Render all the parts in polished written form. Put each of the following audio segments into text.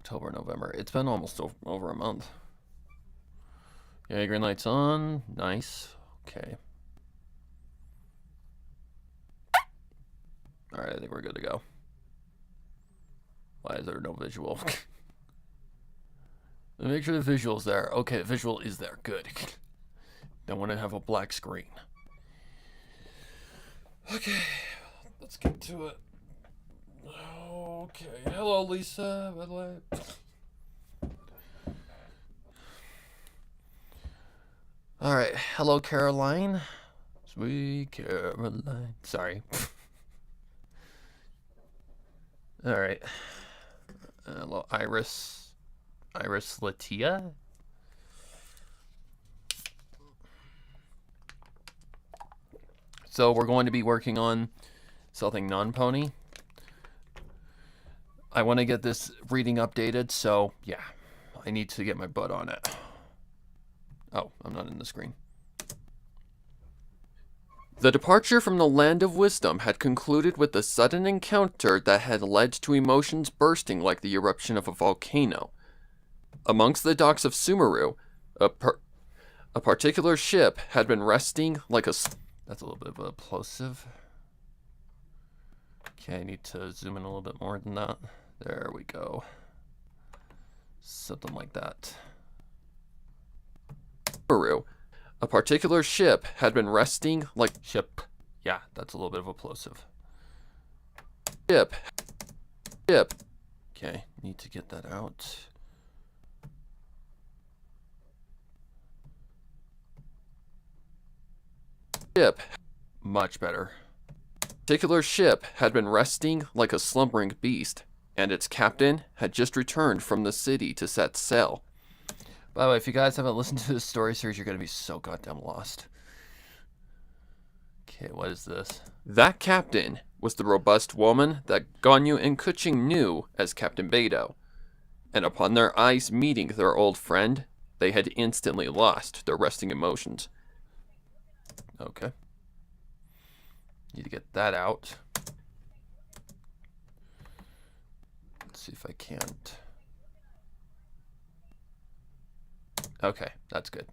October, November. It's been almost over a month. Yeah, green light's on. Nice. Okay. Alright, I think we're good to go. Why is there no visual? Make sure the visual's there. Okay, the visual is there. Good. Don't want to have a black screen. Okay, let's get to it. Okay, hello Lisa, by the way. Alright, hello Caroline. Sweet Caroline. Sorry. Alright. Hello Iris. Iris Latia? So we're going to be working on something non-pony. I want to get this reading updated, so yeah, I need to get my butt on it. Oh, I'm not in the screen. The departure from the land of wisdom had concluded with a sudden encounter that had led to emotions bursting like the eruption of a volcano. Amongst the docks of Sumeru, a particular ship had been resting like a... That's a little bit of a plosive. Okay, I need to zoom in a little bit more than that. There we go. Something like that. A particular ship had been resting like... Ship. Yeah, that's a little bit of a plosive. Ship. Okay, need to get that out. Ship. Much better. Particular ship had been resting like a slumbering beast, and its captain had just returned from the city to set sail. By the way, if you guys haven't listened to this story series, you're going to be so goddamn lost. Okay, what is this? That captain was the robust woman that Ganyu and Kuching knew as Captain Beidou, and upon their eyes meeting their old friend, they had instantly lost their resting emotions. Okay. Need to get that out. Let's see if I can't. Okay, that's good.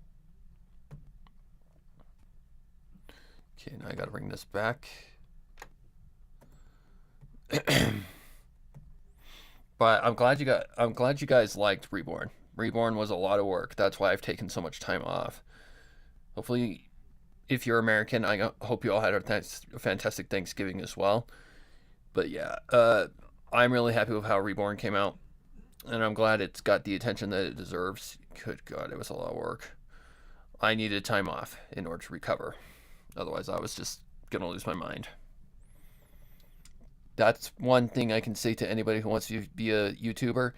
Okay, now I gotta bring this back. But I'm glad you guys liked Reborn. Reborn was a lot of work. That's why I've taken so much time off. Hopefully, if you're American, I hope you all had a fantastic Thanksgiving as well. But yeah, I'm really happy with how Reborn came out. And I'm glad it's got the attention that it deserves. Good God, it was a lot of work. I needed time off in order to recover. Otherwise, I was just going to lose my mind. That's one thing I can say to anybody who wants to be a YouTuber.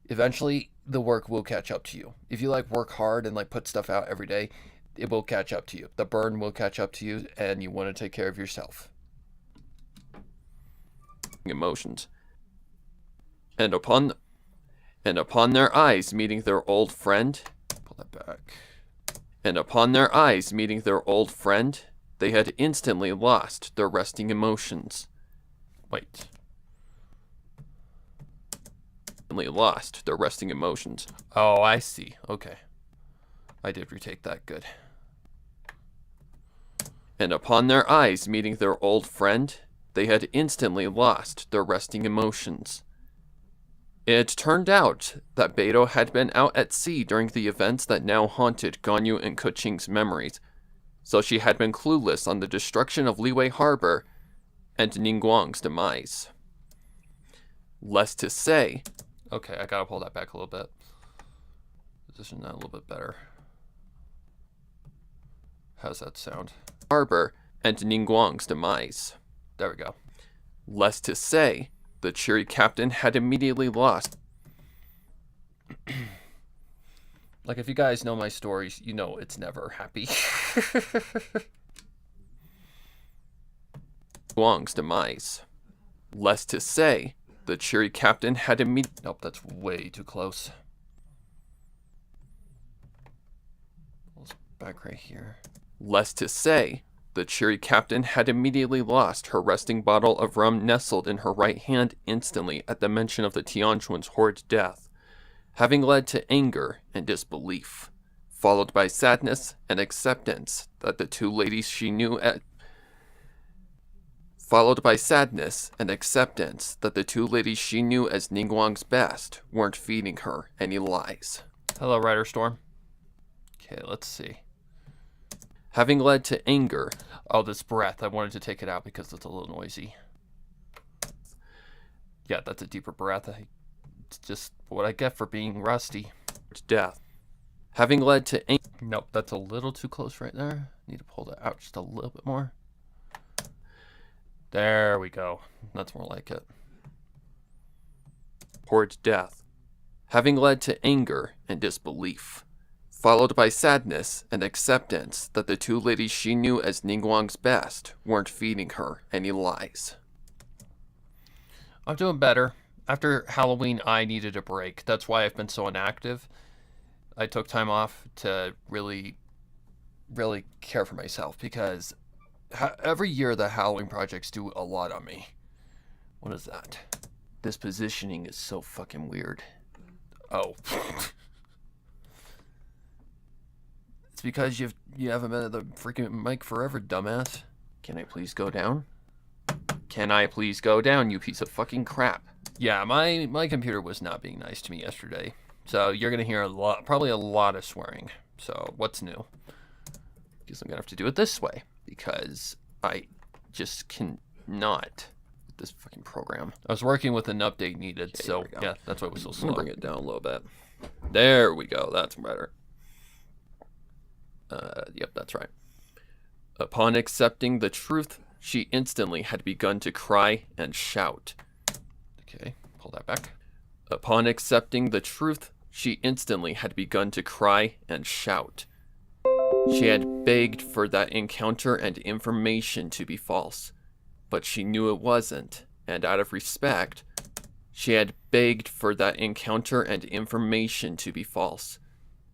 Eventually, the work will catch up to you. If you like work hard and like put stuff out every day, it will catch up to you. The burn will catch up to you, and you want to take care of yourself. Emotions. And upon their eyes meeting their old friend, pull that back. And upon their eyes meeting their old friend, they had instantly lost their resting emotions. Wait. Instantly lost their resting emotions. Oh, I see. Okay. I did retake that. Good. And upon their eyes meeting their old friend, they had instantly lost their resting emotions. It turned out that Beidou had been out at sea during the events that now haunted Ganyu and Kuching's memories, so she had been clueless on the destruction of Liyue Harbor and Ningguang's demise. Less to say... Okay, I gotta pull that back a little bit. Position that a little bit better. How's that sound? Harbor and Ningguang's demise. There we go. Less to say... The cheery captain had immediately lost. Like, if you guys know my stories, you know it's never happy. Guang's demise. Less to say, the cheery captain had immediately... Nope, that's way too close. Back right here. Less to say, The cheery captain had immediately lost her resting bottle of rum nestled in her right hand instantly at the mention of the Tianquan's horrid death, having led to anger and disbelief, followed by sadness and acceptance that the two ladies she knew as Ningguang's best weren't feeding her any lies. Hello, Rider Storm. Okay, let's see. Having led to anger. Oh, this breath. I wanted to take it out because it's a little noisy. Yeah, that's a deeper breath. It's just what I get for being rusty. Death. Having led to anger. Nope, that's a little too close right there. Need to pull that out just a little bit more. There we go. That's more like it. Horrid death. Having led to anger and disbelief, followed by sadness and acceptance that the two ladies she knew as Ningguang's best weren't feeding her any lies. I'm doing better. After Halloween, I needed a break. That's why I've been so inactive. I took time off to really care for myself because every year the Halloween projects do a lot on me. What is that? This positioning is so fucking weird. Oh. It's because you haven't been at the freaking mic forever, dumbass. Can I please go down? Can I please go down, you piece of fucking crap? Yeah, my computer was not being nice to me yesterday. So you're gonna hear probably a lot of swearing. So what's new? Guess I'm gonna have to do it this way because I just cannot with this fucking program. I was working with an update needed, okay, so yeah, that's why it was so slow. Bring it down a little bit. There we go. That's better. Yep, that's right. Upon accepting the truth, she instantly had begun to cry and shout. Okay, pull that back. Upon accepting the truth, she instantly had begun to cry and shout. She had begged for that encounter and information to be false, but she knew it wasn't, and out of respect, she had begged for that encounter and information to be false,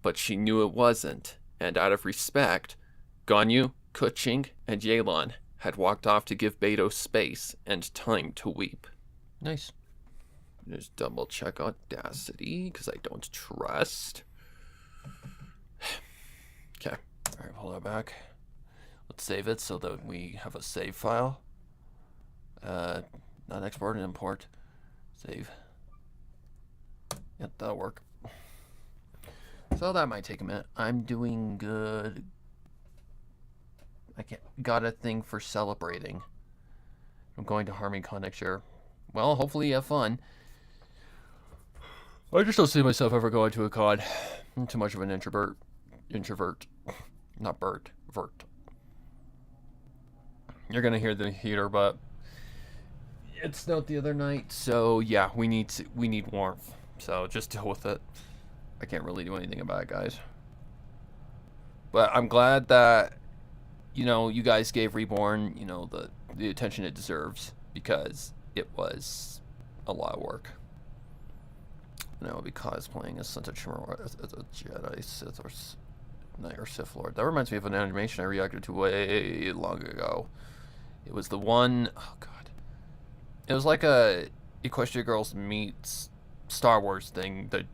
but she knew it wasn't, and out of respect, Ganyu, Kuching, and Yelan had walked off to give Beidou space and time to weep. Nice. Just double check Audacity, because I don't trust. Okay. Alright, pull that back. Let's save it so that we have a save file. Not export and import. Save. Yep, that'll work. So that might take a minute. I'm doing good. Got a thing for celebrating. I'm going to HarmonyCon next year. Well, hopefully you have fun. I just don't see myself ever going to a con. I'm too much of an introvert. Not Bert. Vert. You're gonna hear the heater, but it snowed the other night, so yeah, we need warmth. So just deal with it. I can't really do anything about it, guys. But I'm glad that, you guys gave Reborn, the attention it deserves, because it was a lot of work. And I will be cosplaying as Santa Chimera as a Jedi, Sith, or Knight, or Sith Lord. That reminds me of an animation I reacted to way long ago. It was the one, oh god. It was like a Equestria Girls meets Star Wars thing, the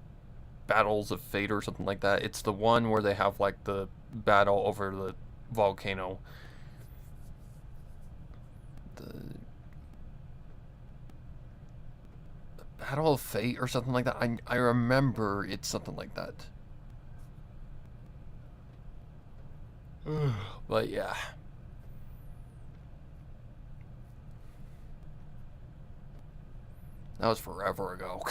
Battles of Fate or something like that. It's the one where they have like the battle over the volcano. The Battle of Fate or something like that. I remember it's something like that. But yeah. That was forever ago.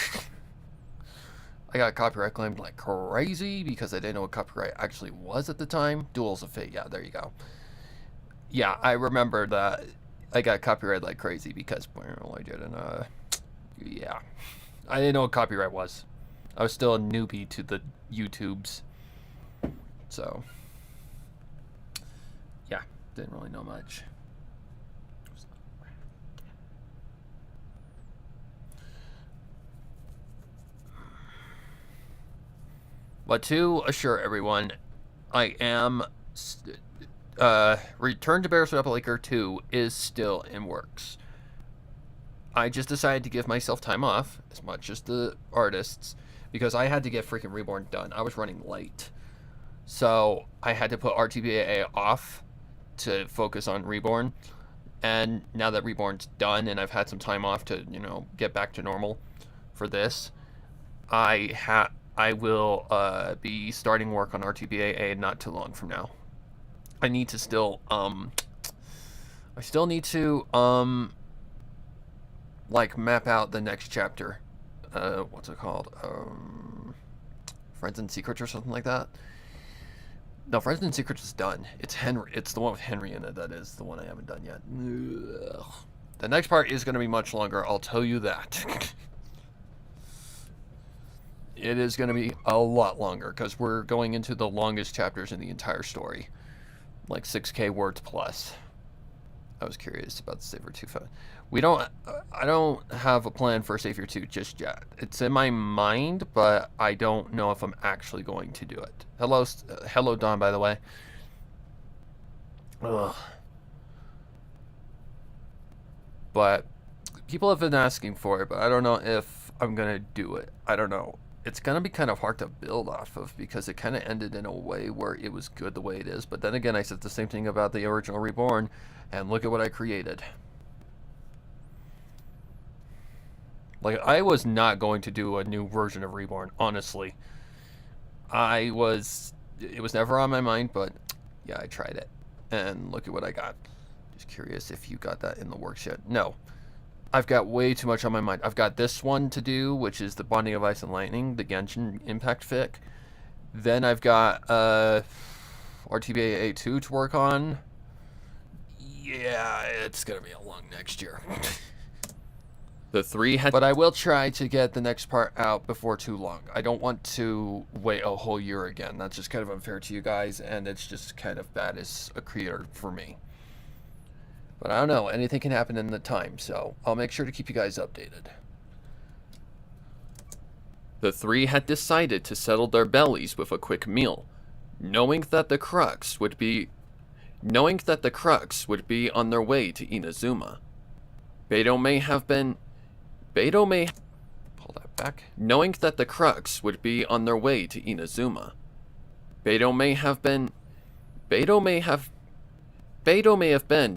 I got copyright claimed like crazy because I didn't know what copyright actually was at the time. Duels of Fate, yeah, there you go. Yeah, I remember that I got copyright like crazy because, well, I didn't, yeah. I didn't know what copyright was. I was still a newbie to the YouTubes. So, yeah, didn't really know much. But to assure everyone, I am Return to Barrister Laker 2 is still in works. I just decided to give myself time off, as much as the artists, because I had to get freaking Reborn done. I was running late. So I had to put RTBAA off to focus on Reborn. And now that Reborn's done and I've had some time off to, you know, get back to normal for this, I will be starting work on RTBAA not too long from now. I need to still, I still need to, like, map out the next chapter. What's it called? Friends and Secrets or something like that. No, Friends and Secrets is done. It's Henry. It's the one with Henry in it that is the one I haven't done yet. Ugh. The next part is going to be much longer, I'll tell you that. It is going to be a lot longer, because we're going into the longest chapters in the entire story. Like 6K words plus. I was curious about the Savior 2 phone. I don't have a plan for Savior 2 just yet. It's in my mind, but I don't know if I'm actually going to do it. Hello Don, by the way. Ugh. But people have been asking for it, but I don't know if I'm gonna do it. I don't know. It's gonna be kind of hard to build off of, because it kind of ended in a way where it was good the way it is. But then again, I said the same thing about the original Reborn, and look at what I created. Like, I was not going to do a new version of Reborn, honestly. It was never on my mind, but yeah, I tried it. And look at what I got. Just curious if you got that in the works yet. No. I've got way too much on my mind. I've got this one to do, which is the Bonding of Ice and Lightning, the Genshin Impact fic. Then I've got RTBA 2 to work on. Yeah, it's going to be a long next year. The 3 had... But I will try to get the next part out before too long. I don't want to wait a whole year again. That's just kind of unfair to you guys, and it's just kind of bad as a creator for me. But I don't know. Anything can happen in the time, so I'll make sure to keep you guys updated. The 3 had decided to settle their bellies with a quick meal, knowing that the Crux would be on their way to Inazuma. Beidou may pull that back. Knowing that the Crux would be on their way to Inazuma. Beidou may have been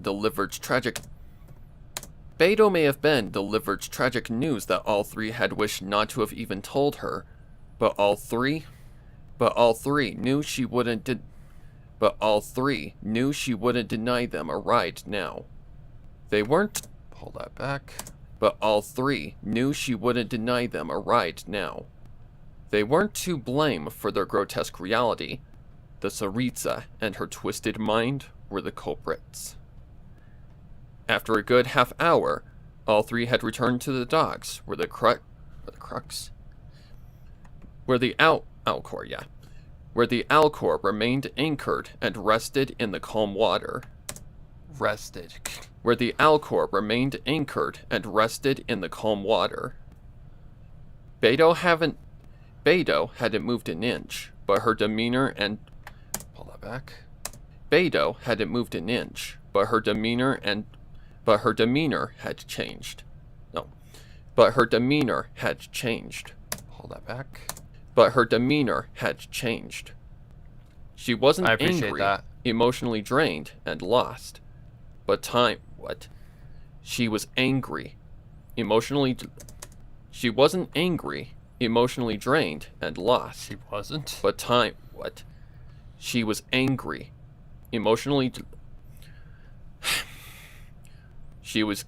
delivered tragic news that all 3 had wished not to have even told her, but all three knew she wouldn't deny them a ride now. They weren't... Pull that back. But all 3 knew she wouldn't deny them a ride now. They weren't to blame for their grotesque reality. The Tsaritsa and her twisted mind were the culprits. After a good half hour, all 3 had returned to the docks where the Alcor remained anchored and rested in the calm water. Where the Alcor remained anchored and rested in the calm water. Beidou hadn't moved an inch, but her demeanor and... Pull that back. Beidou hadn't moved an inch, but her demeanor had changed. No. But her demeanor had changed. Pull that back. But her demeanor had changed. She wasn't angry, emotionally drained, and lost. But she was angry, emotionally... She wasn't angry, emotionally drained, and lost. She wasn't? But She was angry, emotionally... She was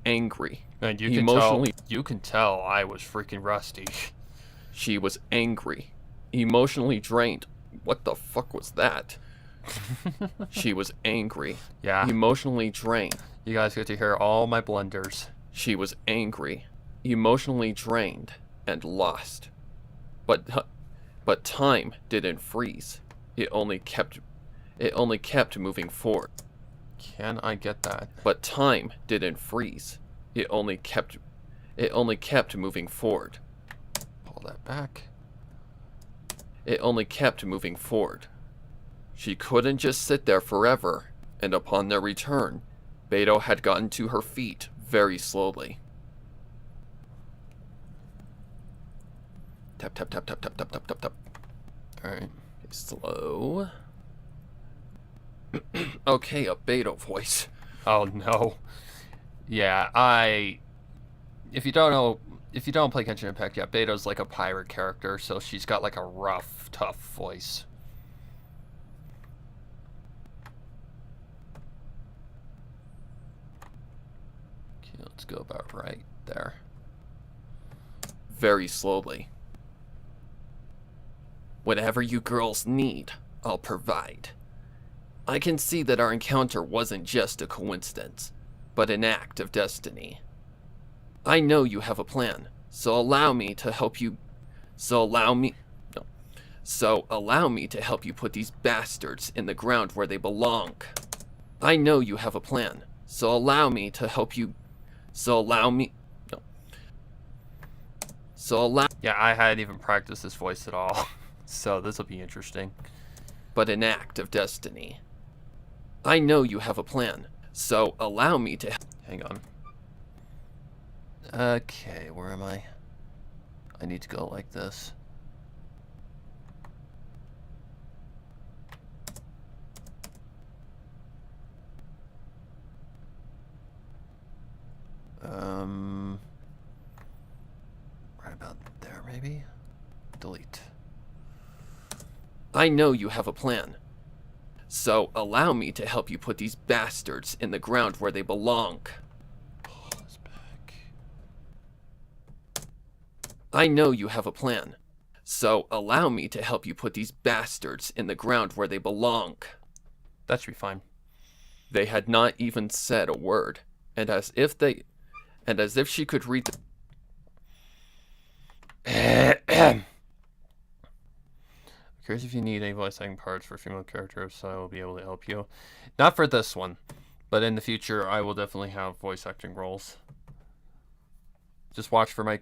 angry. Man, you can tell I was freaking rusty. She was angry, emotionally drained. What the fuck was that? She was angry. Yeah. Emotionally drained. You guys get to hear all my blunders. She was angry, emotionally drained, and lost. But time didn't freeze. It only kept moving forward. Can I get that? But time didn't freeze. It only kept moving forward. Pull that back. It only kept moving forward. She couldn't just sit there forever, and upon their return, Beto had gotten to her feet very slowly. Tap, tap, tap, tap, tap, tap, tap, tap, tap. Alright, slow. Okay, a Beto voice. Oh no. Yeah, if you don't play Genshin Impact, yeah, Beto's like a pirate character, so she's got like a rough, tough voice. Okay, let's go about right there. Very slowly. Whatever you girls need, I'll provide. I can see that our encounter wasn't just a coincidence, but an act of destiny. I know you have a plan, so allow me to help you put these bastards in the ground where they belong. I know you have a plan, so allow me to help you Yeah, I hadn't even practiced this voice at all, so this will be interesting. But an act of destiny. I know you have a plan, so allow me to... Hang on. Okay, where am I? I need to go like this. Right about there, maybe? Delete. I know you have a plan, so allow me to help you put these bastards in the ground where they belong. Pause back. I know you have a plan, so allow me to help you put these bastards in the ground where they belong. That should be fine. They had not even said a word, and as if she could read the... Curious if you need any voice acting parts for female characters, so I will be able to help you. Not for this one, but in the future, I will definitely have voice acting roles. Just watch for my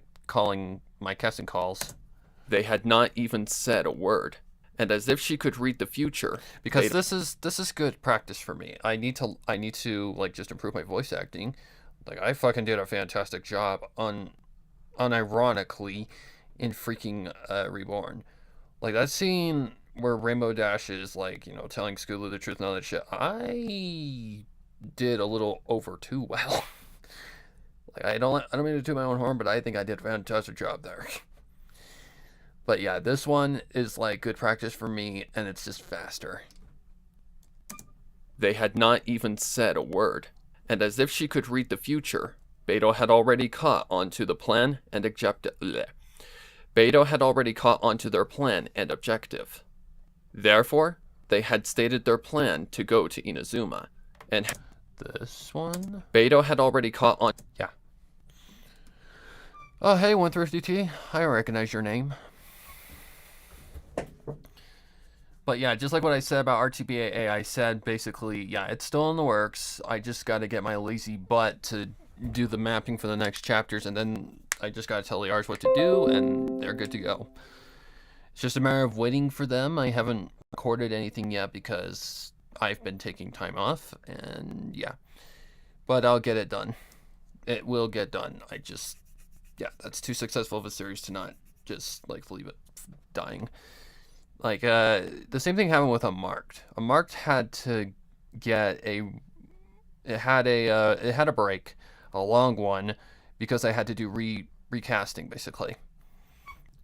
casting calls. They had not even said a word, and as if she could read the future, because this is good practice for me. I need to like just improve my voice acting. Like I fucking did a fantastic job unironically in freaking Reborn. Like that scene where Rainbow Dash is like, you know, telling Skulu the truth and all that shit. I did a little over too well. Like I don't mean to toot my own horn, but I think I did a fantastic job there. But yeah, this one is like good practice for me, and it's just faster. They had not even said a word, and as if she could read the future, Beto had already caught onto the plan and objective. Beto had already caught onto their plan and objective. Therefore, they had stated their plan to go to Inazuma, and this one? Beto had already caught on... Yeah. Oh, hey, 132T. I recognize your name. But yeah, just like what I said about RTBAA, I said basically, yeah, it's still in the works. I just got to get my lazy butt to do the mapping for the next chapters, and then I just got to tell the artists what to do, and they're good to go. It's just a matter of waiting for them. I haven't recorded anything yet because I've been taking time off, and yeah. But I'll get it done. It will get done. Yeah, that's too successful of a series to not just, like, leave it dying. Like, the same thing happened with Unmarked. Unmarked had to get it had a break, a long one, because I had to do recasting, basically.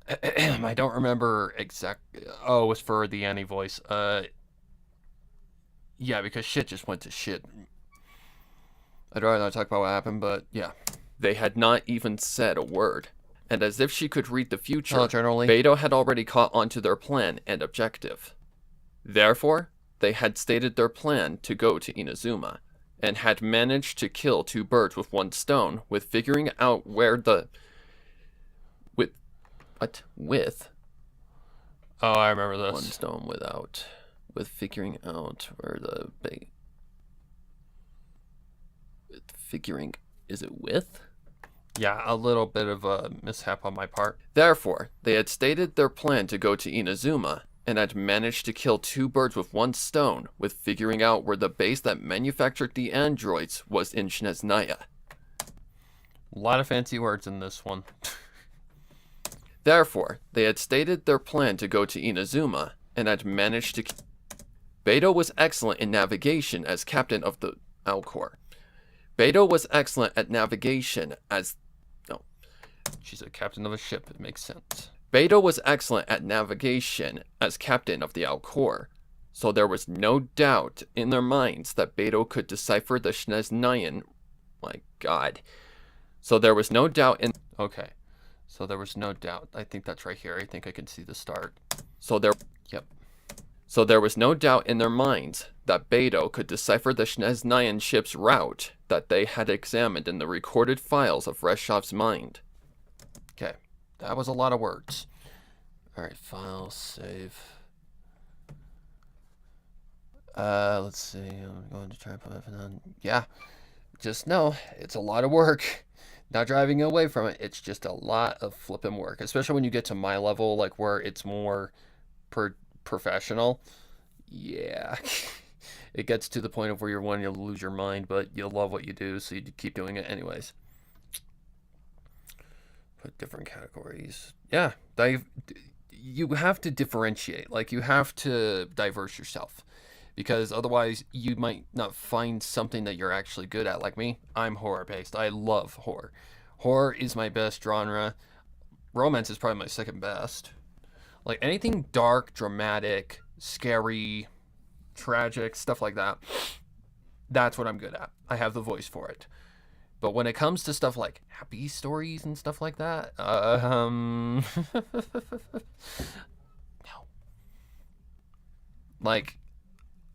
I don't remember oh, it was for the Annie voice. Yeah, because shit just went to shit. I'd rather not talk about what happened, but yeah. They had not even said a word, and as if she could read the future, generally. Beto had already caught onto their plan and objective. Therefore, they had stated their plan to go to Inazuma, and had managed to kill two birds with one stone with figuring out where the... With? Oh, I remember this. One stone without... With figuring out where the... Figuring... Is it with? Yeah, a little bit of a mishap on my part. Therefore, they had stated their plan to go to Inazuma, and had managed to kill 2 birds with 1 stone with figuring out where the base that manufactured the androids was in Snezhnaya. A lot of fancy words in this one. Therefore, they had stated their plan to go to Inazuma, and had managed to... Beto was excellent in navigation as captain of the Alcor. Beto was excellent at navigation as... No. She's a captain of a ship, it makes sense. Beto was excellent at navigation as captain of the Alcor, so there was no doubt in their minds that Beto could decipher the Snezhnayan... My god. So there was no doubt in... Okay. So there was no doubt. I think that's right here. I think I can see the start. Yep. So there was no doubt in their minds that Beto could decipher the Snezhnayan ship's route that they had examined in the recorded files of Reshov's mind. Okay. That was a lot of words. Alright, file, save. Let's see. I'm going to try to put it on. Yeah. Just know, it's a lot of work. Not driving away from it, it's just a lot of flipping work. Especially when you get to my level, like where it's more professional. Yeah. It gets to the point of where you're wanting to lose your mind, but you love what you do, so you keep doing it anyways. Put different categories. Yeah, you have to differentiate. Like, you have to diverse yourself. Because otherwise, you might not find something that you're actually good at. Like me, I'm horror-based. I love horror. Horror is my best genre. Romance is probably my second best. Like, anything dark, dramatic, scary, tragic, stuff like that, that's what I'm good at. I have the voice for it. But when it comes to stuff like happy stories and stuff like that, no. Like,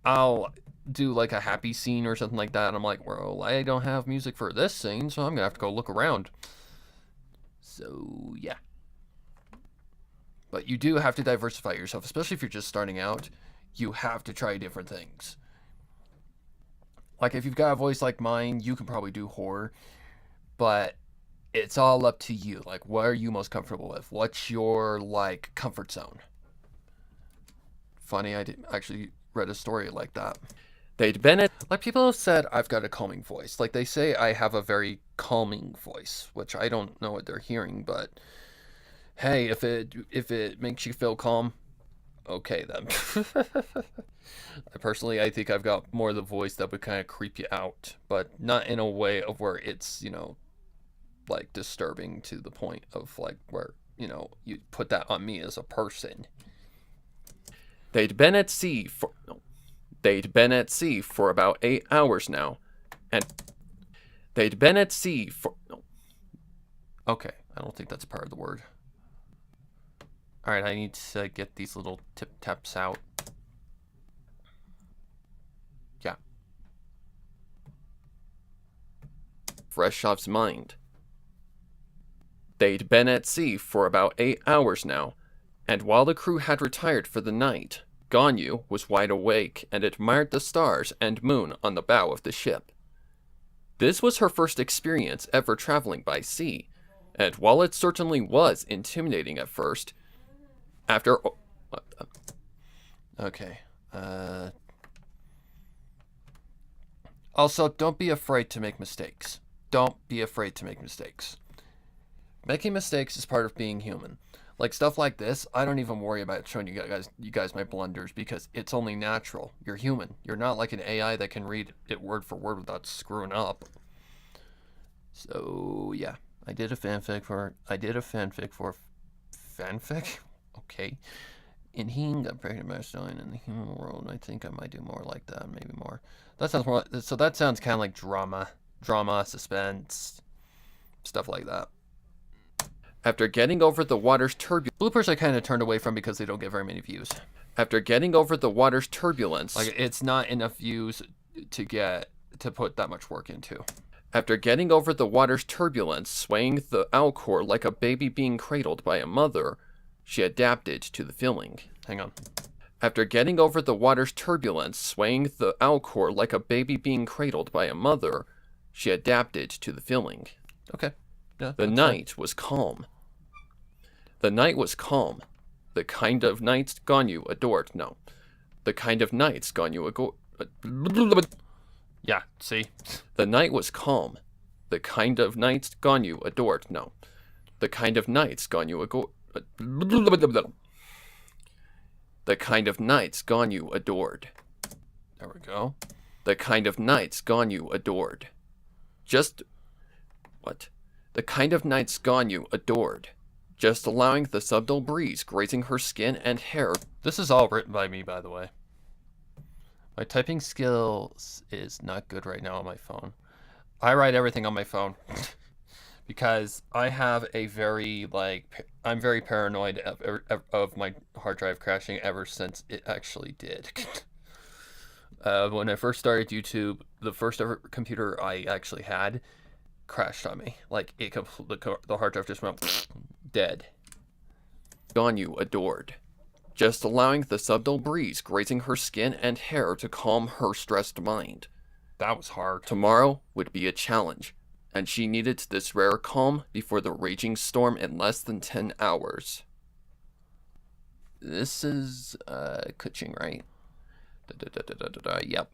I'll do like a happy scene or something like that, and I'm like, well, I don't have music for this scene, so I'm gonna have to go look around. So, yeah. But you do have to diversify yourself, especially if you're just starting out. You have to try different things. Like, if you've got a voice like mine, you can probably do horror, but it's all up to you. Like, what are you most comfortable with? What's your, like, comfort zone? Funny, I actually read a story like that. They'd been at... Like, people have said I've got a calming voice. Like, they say I have a very calming voice, which I don't know what they're hearing, but hey, if it makes you feel calm, okay then. I think I've got more of the voice that would kind of creep you out, but not in a way of where it's, like disturbing to the point of like where, you put that on me as a person. They'd been at sea for about 8 hours now, and they'd been at sea for... Okay, I don't think that's part of the word. Alright, I need to get these little tip-taps out. Yeah. Reshov's mind. They'd been at sea for about 8 hours now, and while the crew had retired for the night, Ganyu was wide awake and admired the stars and moon on the bow of the ship. This was her first experience ever traveling by sea, and while it certainly was intimidating at first, after... Okay. Also, don't be afraid to make mistakes. Don't be afraid to make mistakes. Making mistakes is part of being human. Like, stuff like this, I don't even worry about showing you guys my blunders, because it's only natural. You're human. You're not like an AI that can read it word for word without screwing up. So, yeah. I did a fanfic for fanfic? Okay. In Hing, got pregnant by a stallion in the human world, and I think I might do more like that, maybe more. That sounds more, so that sounds kind of like drama, suspense, stuff like that. After getting over the water's turbulence... Bloopers I kind of turned away from because they don't get very many views. After getting over the water's turbulence... Like, it's not enough views to put that much work into. After getting over the water's turbulence, swaying the Alcor like a baby being cradled by a mother, she adapted to the feeling. Hang on. After getting over the water's turbulence, swaying the Alcor like a baby being cradled by a mother, she adapted to the feeling. Okay. Yeah, the night was calm. The night was calm. The kind of nights Ganyu adored. No. The kind of nights Ganyu adored. Yeah, see? The night was calm. The kind of nights Ganyu adored. No. The kind of nights Ganyu adored. The kind of nights Ganyu adored. There we go. The kind of nights Ganyu adored. What? The kind of nights Ganyu adored. Just allowing the subtle breeze grazing her skin and hair. This is all written by me, by the way. My typing skills is not good right now on my phone. I write everything on my phone. Because I have a very, I'm very paranoid of my hard drive crashing ever since it actually did. When I first started YouTube, the first ever computer I actually had crashed on me. Like, the hard drive just went dead. Ganyu adored. Just allowing the subtle breeze grazing her skin and hair to calm her stressed mind. That was hard. Tomorrow would be a challenge, and she needed this rare calm before the raging storm in less than 10 hours. This is, Kuching, right? Yep.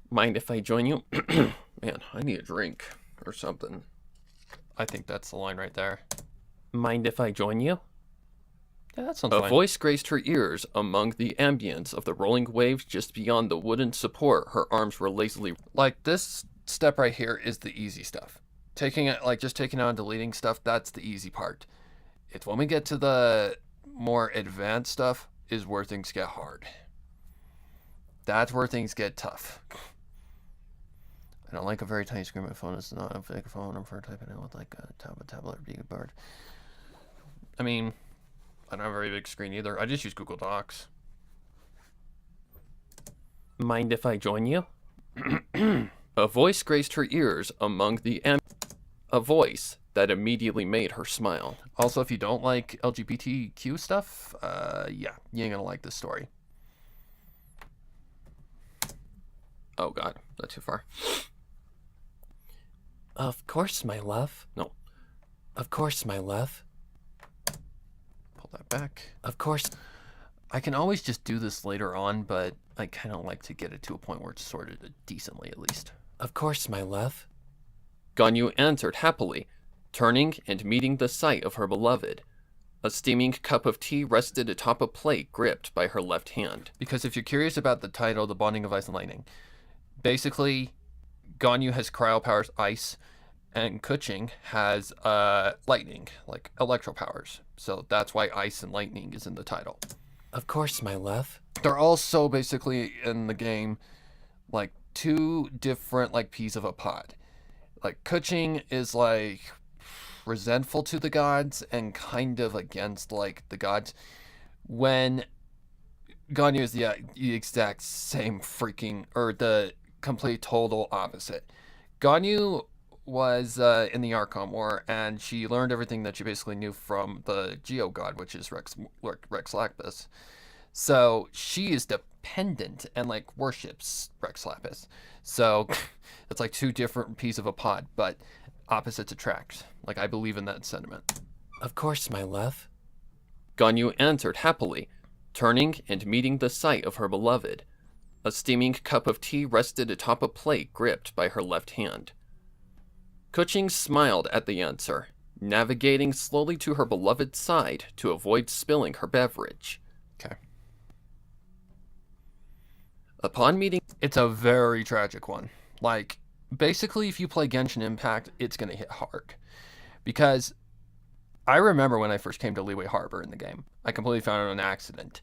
Mind if I join you? Man, I need a drink or something. I think that's the line right there. Mind if I join you? Yeah, that sounds A fine. voice graced her ears among the ambience of the rolling waves just beyond the wooden support her arms were lazily. Like, this step right here is the easy stuff. Taking it, just taking out and deleting stuff, that's the easy part. It's when we get to the more advanced stuff is where things get hard. That's where things get tough. I don't like a very tiny screen. My phone is not a big phone. I'm for typing in with like a tablet or being board. I mean, I don't have a very big screen either. I just use Google Docs. Mind if I join you? A voice graced her ears among the a voice that immediately made her smile. Also, if you don't like LGBTQ stuff, yeah, you ain't gonna like this story. Oh god, that's too far. Of course, my love. No. Of course, my love. Pull that back. Of course. I can always just do this later on, but I kind of like to get it to a point where it's sorted decently at least. Of course, my love. Ganyu answered happily, turning and meeting the sight of her beloved. A steaming cup of tea rested atop a plate gripped by her left hand. Because if you're curious about the title, The Bonding of Ice and Lightning, basically, Ganyu has cryo powers, ice, and Kuching has lightning, like electro powers. So that's why ice and lightning is in the title. Of course, my love. They're also basically in the game like two different peas of a pod. Like Kuching is like resentful to the gods and kind of against the gods, when Ganyu is the exact same the complete total opposite. Ganyu was in the Archon War, and she learned everything that she basically knew from the Geo God, which is Rex Lapis. So she is dependent and worships Rex Lapis. So it's like two different pieces of a pod, but opposites attract. I believe in that sentiment. Of course, my love. Ganyu answered happily, turning and meeting the sight of her beloved. A steaming cup of tea rested atop a plate gripped by her left hand. Kuching smiled at the answer, navigating slowly to her beloved's side to avoid spilling her beverage. Okay. Upon meeting... It's a very tragic one. Basically, if you play Genshin Impact, it's going to hit hard. Because I remember when I first came to Liyue Harbor in the game. I completely found it on accident.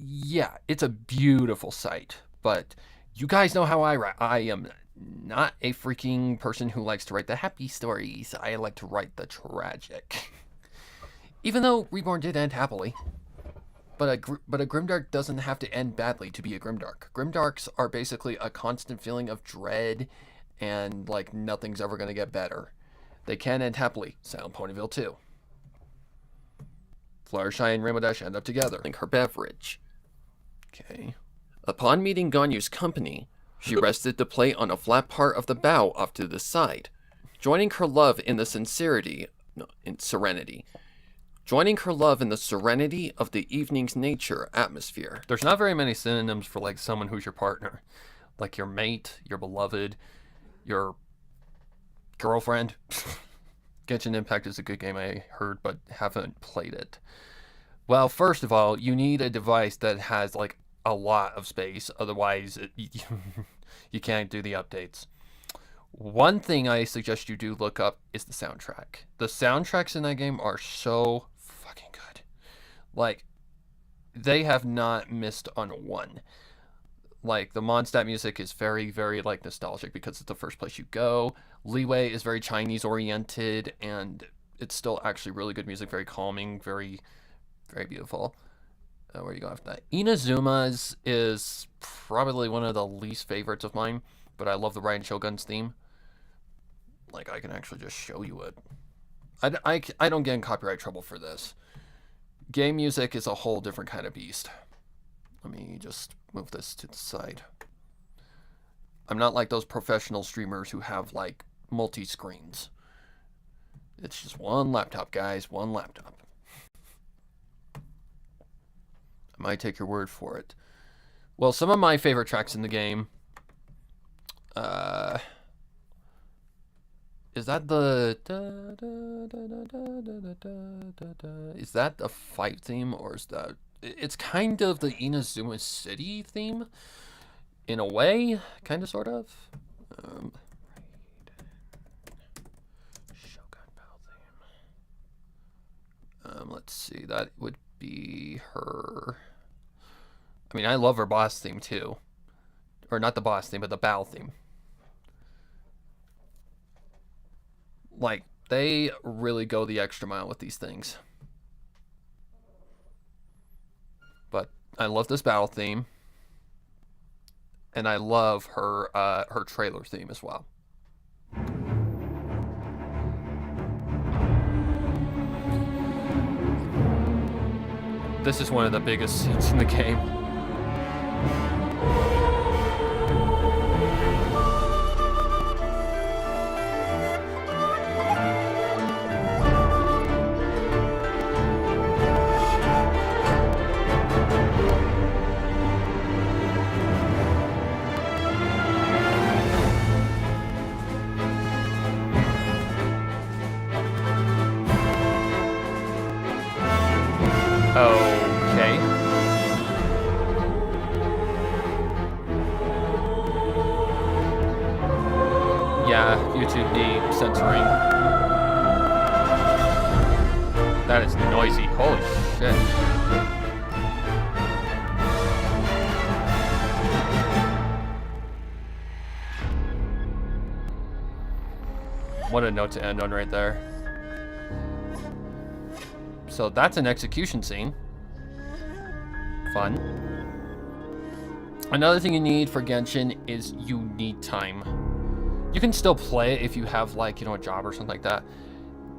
Yeah, it's a beautiful sight. But you guys know how I write. I am not a freaking person who likes to write the happy stories. I like to write the tragic. Even though Reborn did end happily. But a Grimdark doesn't have to end badly to be a Grimdark. Grimdarks are basically a constant feeling of dread and nothing's ever going to get better. They can end happily. Silent Ponyville 2. Fluttershy and Rainbow Dash end up together. Her beverage. Okay. Upon meeting Ganyu's company, she rested the plate on a flat part of the bow off to the side, joining her love in serenity. joining her love in the serenity of the evening's nature atmosphere. There's not very many synonyms for like someone who's your partner. Like your mate, your beloved, your girlfriend. Genshin Impact is a good game, I heard, but haven't played it. Well, first of all, you need a device that has like a lot of space. Otherwise, you can't do the updates. One thing I suggest you do look up is the soundtrack. The soundtracks in that game are so fucking good. Like, they have not missed on one. Like, the Mondstadt music is very, very, like, nostalgic because it's the first place you go. Leeway is very Chinese-oriented, and it's still actually really good music, very calming, very, very beautiful. Where do you go after that? Inazuma's is probably one of the least favorites of mine, but I love the Ryan Shogun's theme. Like, I can actually just show you it. I don't get in copyright trouble for this. Game music is a whole different kind of beast. Let me just move this to the side. I'm not like those professional streamers who have, like, multi-screens. It's just one laptop, guys. One laptop. I might take your word for it. Well, some of my favorite tracks in the game... Is that the... Is that the fight theme, or is that... It's kind of the Inazuma City theme, in a way, kind of, sort of. Shogun Battle theme. Let's see, that would be her... I mean, I love her boss theme, too. Or not the boss theme, but the battle theme. Like, they really go the extra mile with these things. But I love this battle theme. And I love her her trailer theme as well. This is one of the biggest scenes in the game. Okay. Yeah, YouTube need censoring. That is noisy. Holy shit. What a note to end on right there. So that's an execution scene. Fun. Another thing you need for Genshin is you need time. You can still play it if you have, like, you know, a job or something like that.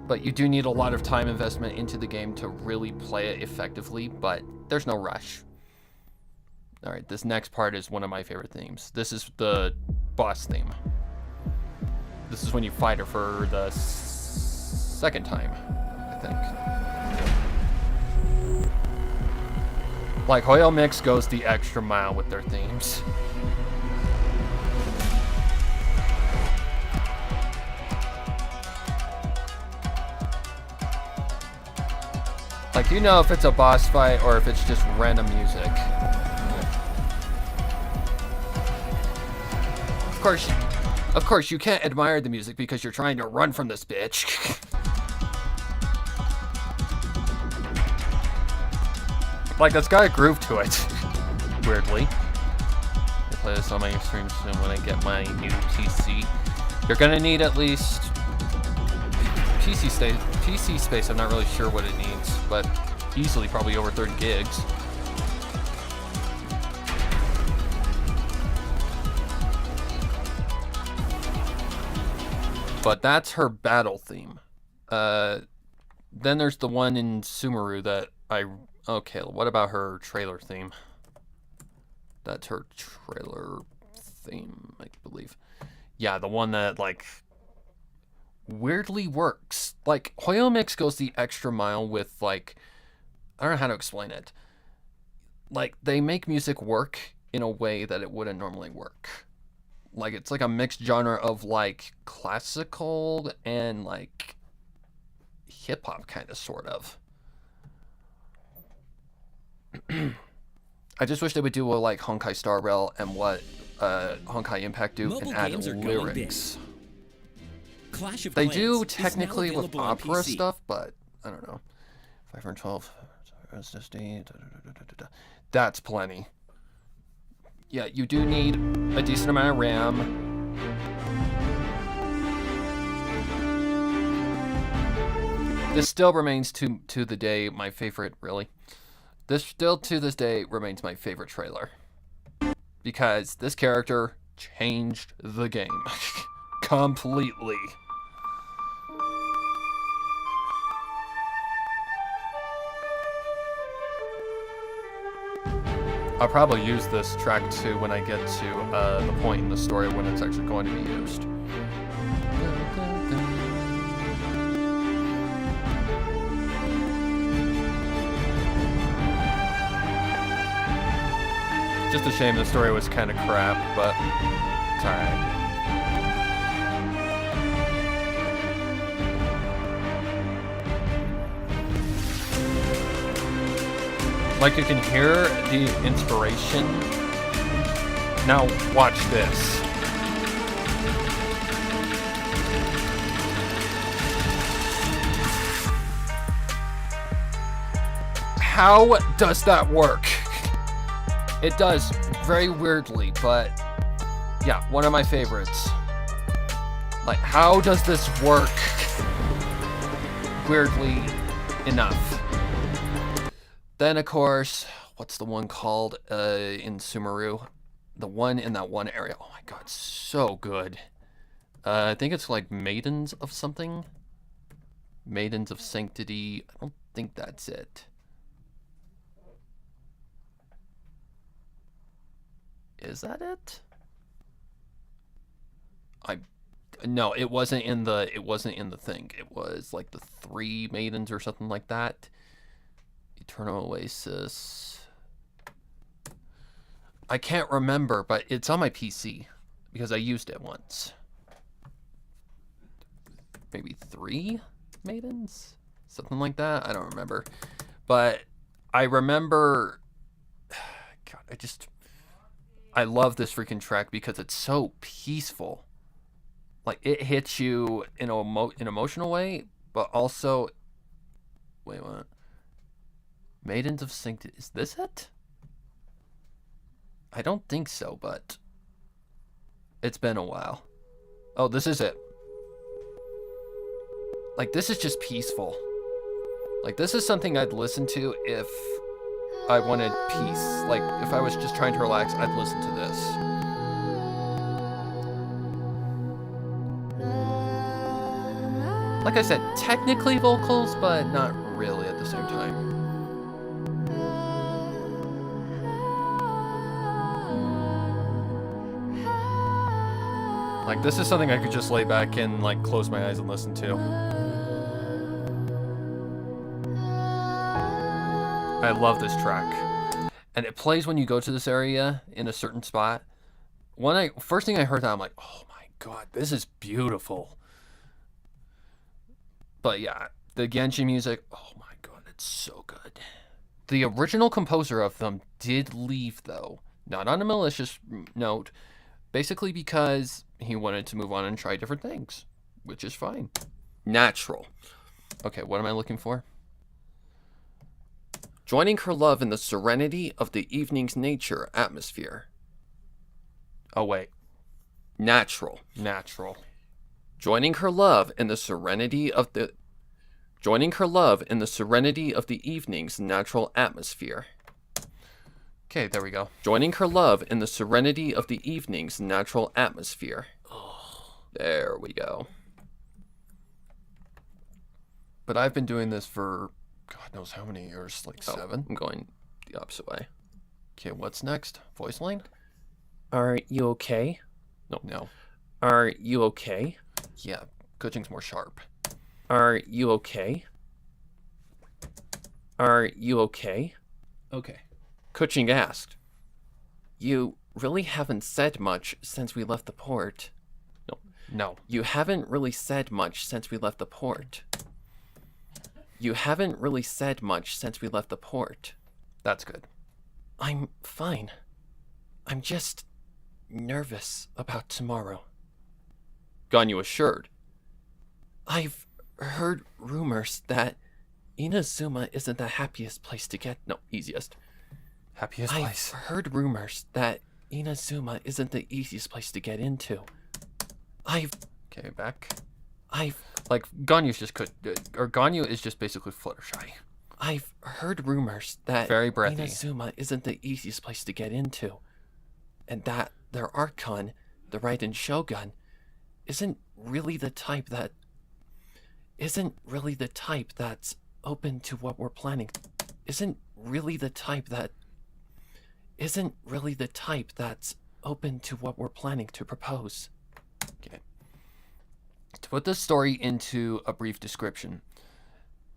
But you do need a lot of time investment into the game to really play it effectively, but there's no rush. Alright, this next part is one of my favorite themes. This is the boss theme. This is when you fight her for the second time, I think. Like, Hoyo Mix goes the extra mile with their themes. Like, you know if it's a boss fight or if it's just random music. Of course, you can't admire the music because you're trying to run from this bitch. Like, that's got a groove to it. Weirdly. I play this on my stream soon when I get my new PC. You're gonna need at least PC space. I'm not really sure what it needs, but easily probably over 30 gigs. But that's her battle theme. Then there's the one in Sumeru that okay, what about her trailer theme? That's her trailer theme, I believe. Yeah, the one that, like, weirdly works. Like, Hoyo Mix goes the extra mile with, like, I don't know how to explain it. Like, they make music work in a way that it wouldn't normally work. Like, it's like a mixed genre of, like, classical and, like, hip-hop kind of, sort of. I just wish they would do what, like, Honkai Star Rail and what Honkai Impact do and add lyrics. They do technically with opera stuff, but I don't know. 512 SSD. That's plenty. Yeah, you do need a decent amount of RAM. This still remains to the day my favorite, really. This still to this day remains my favorite trailer. Because this character changed the game. Completely. I'll probably use this track too when I get to the point in the story when it's actually going to be used. Just a shame the story was kind of crap, but it's alright. Like, you can hear the inspiration. Now watch this. How does that work? It does, very weirdly, but yeah, one of my favorites. Like, how does this work? Weirdly enough. Then, of course, what's the one called in Sumeru? The one in that one area. Oh my god, so good. I think it's like Maidens of something. Maidens of Sanctity. I don't think that's it. Is that it? No, it wasn't in the thing. It was like the 3 maidens or something like that. Eternal Oasis. I can't remember, but it's on my PC because I used it once. Maybe 3 maidens? Something like that? I don't remember. But I remember... God, I love this freaking track because it's so peaceful. Like, it hits you in an emotional way, but also... Wait, what? Maidens of Sanctity. Is this it? I don't think so, but... It's been a while. Oh, this is it. Like, this is just peaceful. Like, this is something I'd listen to if I wanted peace. Like, if I was just trying to relax, I'd listen to this. Like I said, technically vocals, but not really at the same time. Like, this is something I could just lay back and, like, close my eyes and listen to. I love this track. And it plays when you go to this area in a certain spot. First thing I heard that, I'm like, oh my god, this is beautiful. But yeah, the Genji music, oh my god, it's so good. The original composer of them did leave, though. Not on a malicious note. Basically because he wanted to move on and try different things. Which is fine. Natural. Okay, what am I looking for? Joining her love in the serenity of the evening's nature atmosphere. Oh, wait. Natural. Natural. Joining her love in the serenity of the... Joining her love in the serenity of the evening's natural atmosphere. Okay, there we go. Joining her love in the serenity of the evening's natural atmosphere. Oh, there we go. But I've been doing this for God knows how many years, like 7. I'm going the opposite way. Okay, what's next? Voice line? Are you okay? No. Are you okay? Yeah, Kuching's more sharp. Are you okay? Are you okay? Okay. Kuching asked. You really haven't said much since we left the port. No. You haven't really said much since we left the port. You haven't really said much since we left the port. That's good. I'm fine. I'm just nervous about tomorrow. Ganyu assured. I've heard rumors that Inazuma isn't the happiest place to get... No, easiest. Happiest I've place. heard rumors that Inazuma isn't the easiest place to get into. Okay, back. I've Like, Ganyu is just basically Fluttershy. I've heard rumors that Very breathy. Inazuma isn't the easiest place to get into. And that their Archon, the Raiden Shogun, isn't really the type that's open to what we're planning. Isn't really the type that's open to what we're planning to propose. Okay. To put this story into a brief description,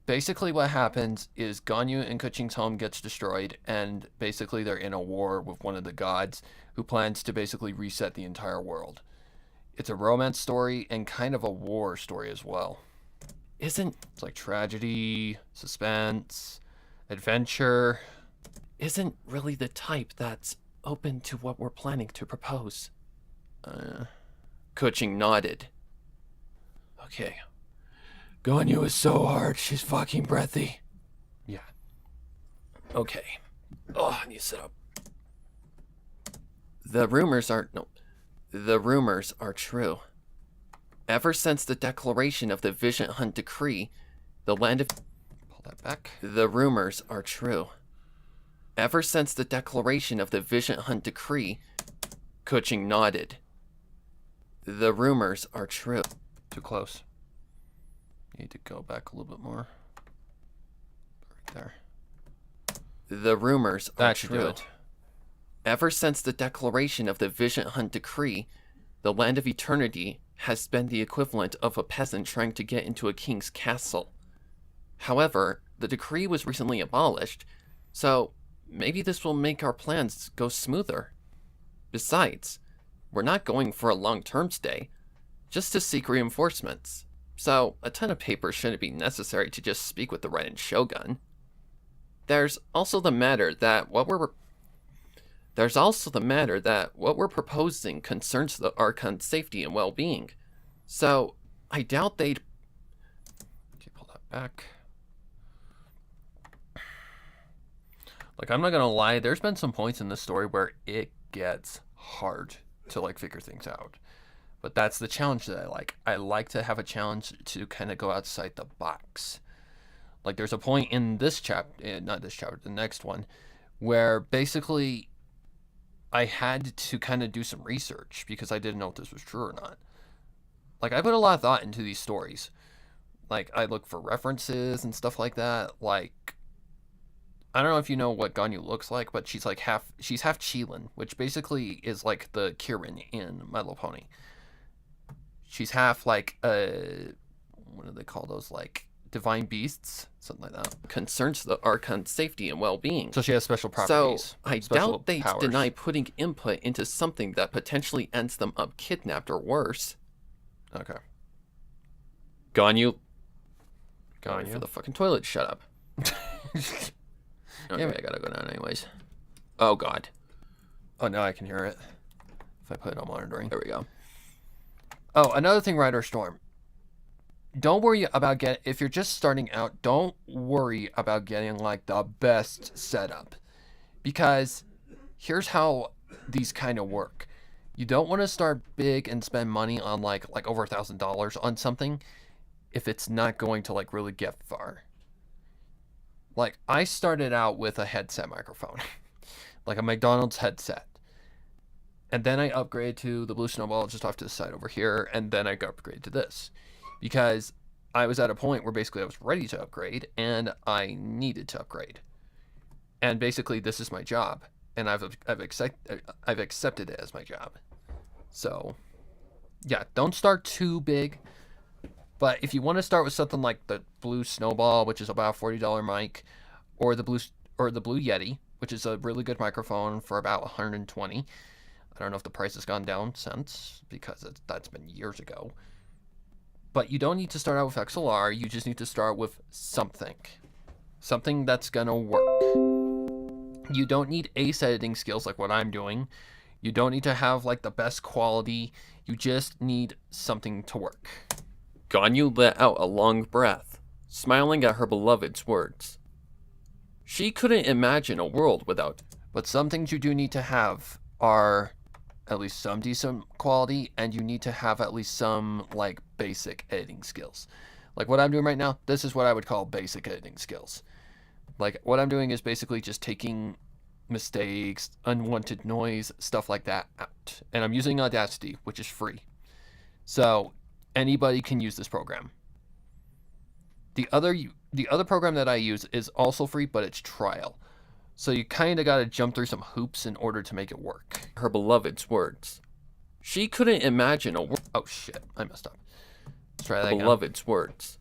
basically what happens is Ganyu and Kuching's home gets destroyed, and basically they're in a war with one of the gods who plans to basically reset the entire world. It's a romance story and kind of a war story as well. It's like tragedy, suspense, adventure. Isn't really the type that's open to what we're planning to propose. Kuching nodded. Okay. Ganyu is so hard, she's fucking breathy. Yeah. Okay. Oh, I need to sit up. The rumors are true. Ever since the declaration of the Vision Hunt Decree, the land of... Pull that back. The rumors are true. Ever since the declaration of the Vision Hunt Decree, Kuching nodded. The rumors are true. Too close. Need to go back a little bit more. Right there. The rumors are That should do true. it. Ever since the declaration of the Vision Hunt Decree, the Land of Eternity has been the equivalent of a peasant trying to get into a king's castle. However, the decree was recently abolished, so maybe this will make our plans go smoother. Besides, we're not going for a long-term stay, just to seek reinforcements. So a ton of papers shouldn't be necessary to just speak with the Raiden Shogun. There's also the matter that what we're proposing concerns the Archon's safety and well-being. So I doubt they'd... Okay, pull that back. Like, I'm not gonna lie, there's been some points in this story where it gets hard to, like, figure things out. But that's the challenge that I like. I like to have a challenge to kind of go outside the box. Like, there's a point in this chapter, not this chapter, the next one, where basically I had to kind of do some research because I didn't know if this was true or not. Like, I put a lot of thought into these stories. Like, I look for references and stuff like that. Like, I don't know if you know what Ganyu looks like, but she's half Qilin, which basically is like the Kirin in My Little Pony. She's half like what do they call those, like divine beasts, something like that. Concerns the Archon's safety and well-being. So she has special properties. So I doubt they'd deny putting input into something that potentially ends them up kidnapped or worse. Okay. Ganyu for the fucking toilet. Shut up. Okay, I gotta go down anyways. Oh god. Oh, now I can hear it. If I put it on monitoring. There we go. Oh, another thing, Rider Storm. Don't worry about if you're just starting out, don't worry about getting like the best setup. Because here's how these kind of work. You don't want to start big and spend money on like over $1,000 on something if it's not going to like really get far. Like, I started out with a headset microphone, like a McDonald's headset. And then I upgraded to the Blue Snowball just off to the side over here, and then I got upgraded to this. Because I was at a point where basically I was ready to upgrade, and I needed to upgrade. And basically this is my job, and I've accepted it as my job. So, yeah, don't start too big. But if you want to start with something like the Blue Snowball, which is about a $40 mic, or the Blue Yeti, which is a really good microphone for about $120. I don't know if the price has gone down since, because that's been years ago. But you don't need to start out with XLR. You just need to start with something that's gonna work. You don't need ace editing skills like what I'm doing. You don't need to have like the best quality. You just need something to work. Ganyu let out a long breath, smiling at her beloved's words. She couldn't imagine a world without. But some things you do need to have are at least some decent quality, and you need to have at least some like basic editing skills. Like what I'm doing right now, this is what I would call basic editing skills. Like what I'm doing is basically just taking mistakes, unwanted noise, stuff like that out. And I'm using Audacity, which is free. So anybody can use this program. The other program that I use is also free, but it's trial. So you kind of got to jump through some hoops in order to make it work. Her beloved's words. She couldn't imagine a world. Oh shit, I messed up. Let's try that again. Beloved's words.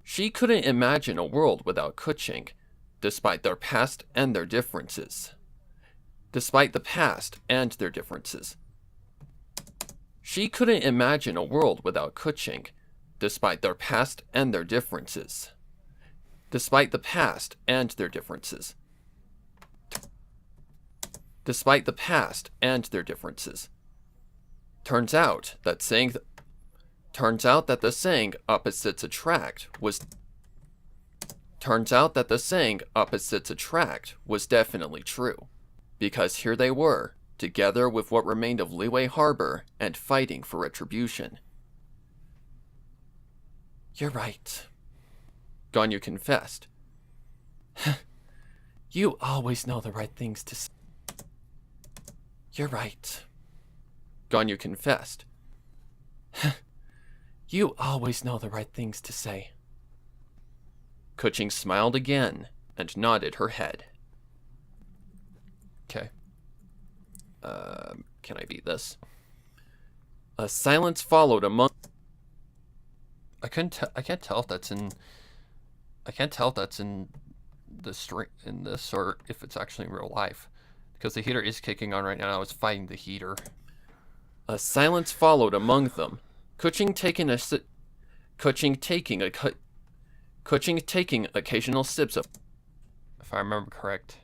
She couldn't imagine a world without Kuching, despite their past and their differences. Despite the past and their differences. She couldn't imagine a world without Kuching, despite their past and their differences. Despite the past and their differences. Despite the past and their differences. Turns out that the saying opposites attract was definitely true, because here they were, together with what remained of Liyue Harbor and fighting for retribution. You're right, Ganyu confessed. You always know the right things to say. You're right, Ganyu confessed. You always know the right things to say. Kuching smiled again and nodded her head. Okay. Can I beat this? A silence followed among... I can't tell if that's in the string in this or if it's actually in real life, because the heater is kicking on right now. I was fighting the heater. A silence followed among them. Kuching taking occasional sips of... If I remember correct.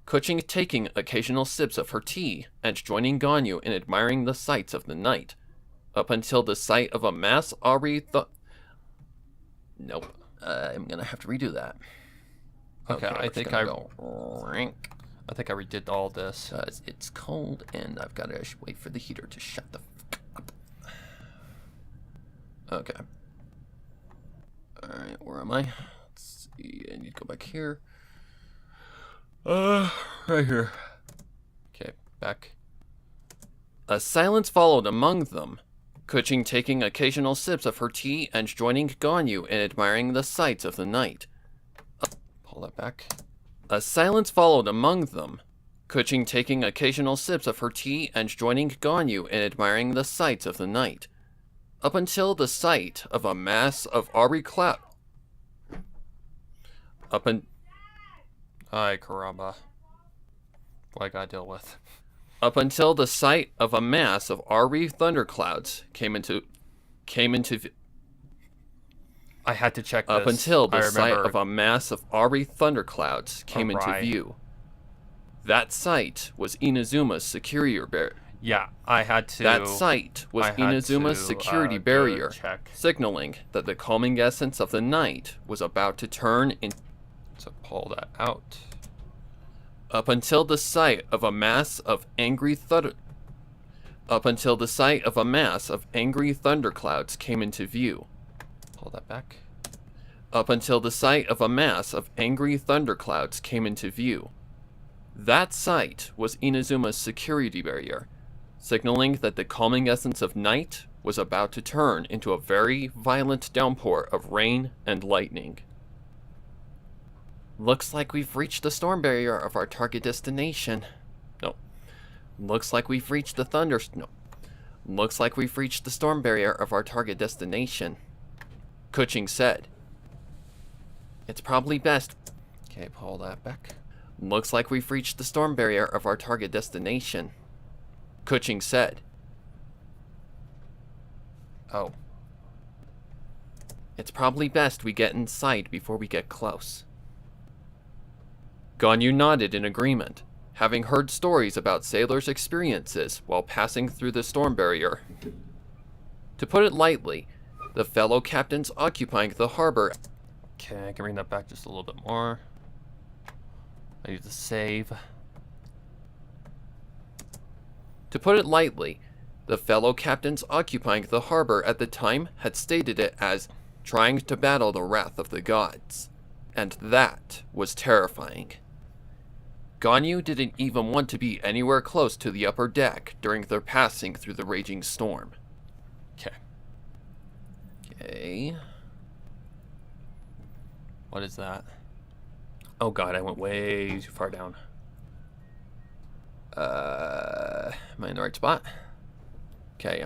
Kuching taking occasional sips of her tea and joining Ganyu in admiring the sights of the night, up until the sight of a mass Nope. I'm gonna have to redo that. Okay, I think I redid all this. It's cold and I've got to wait for the heater to shut the fuck up. Okay. Alright, where am I? Let's see, I need to go back here. Right here. Okay, back. A silence followed among them. Kuching taking occasional sips of her tea and joining Ganyu in admiring the sights of the night. Pull that back. A silence followed among them. Kuching taking occasional sips of her tea and joining Ganyu in admiring the sights of the night. Up until the sight of a mass of aubrey cloud. Ay, caramba. What I gotta deal with. Up until the sight of a mass of aubrey thunderclouds came into I had to check this. Up until the sight of a mass of aubrey thunderclouds came into view. That sight was Inazuma's security barrier. Yeah, I had to... That sight was Inazuma's security barrier, signaling that the calming essence of the night was about to turn in... So pull that out. Up until the sight of a mass of angry thunderclouds came into view. Pull that back. Up until the sight of a mass of angry thunderclouds came into view. That sight was Inazuma's security barrier, signaling that the calming essence of night was about to turn into a very violent downpour of rain and lightning. Looks like we've reached the storm barrier of our target destination. No. Looks like we've reached the Looks like we've reached the storm barrier of our target destination. Kuching said. It's probably best. Okay, pull that back. Looks like we've reached the storm barrier of our target destination. Kuching said. Oh. It's probably best we get in sight before we get close. Ganyu nodded in agreement, having heard stories about sailors' experiences while passing through the storm barrier. To put it lightly, the fellow captains occupying the harbor... Okay, I can bring that back just a little bit more. I need to save. To put it lightly, the fellow captains occupying the harbor at the time had stated it as trying to battle the wrath of the gods, and that was terrifying. Ganyu didn't even want to be anywhere close to the upper deck during their passing through the raging storm. Okay. What is that? Oh god, I went way too far down. Am I in the right spot? Okay,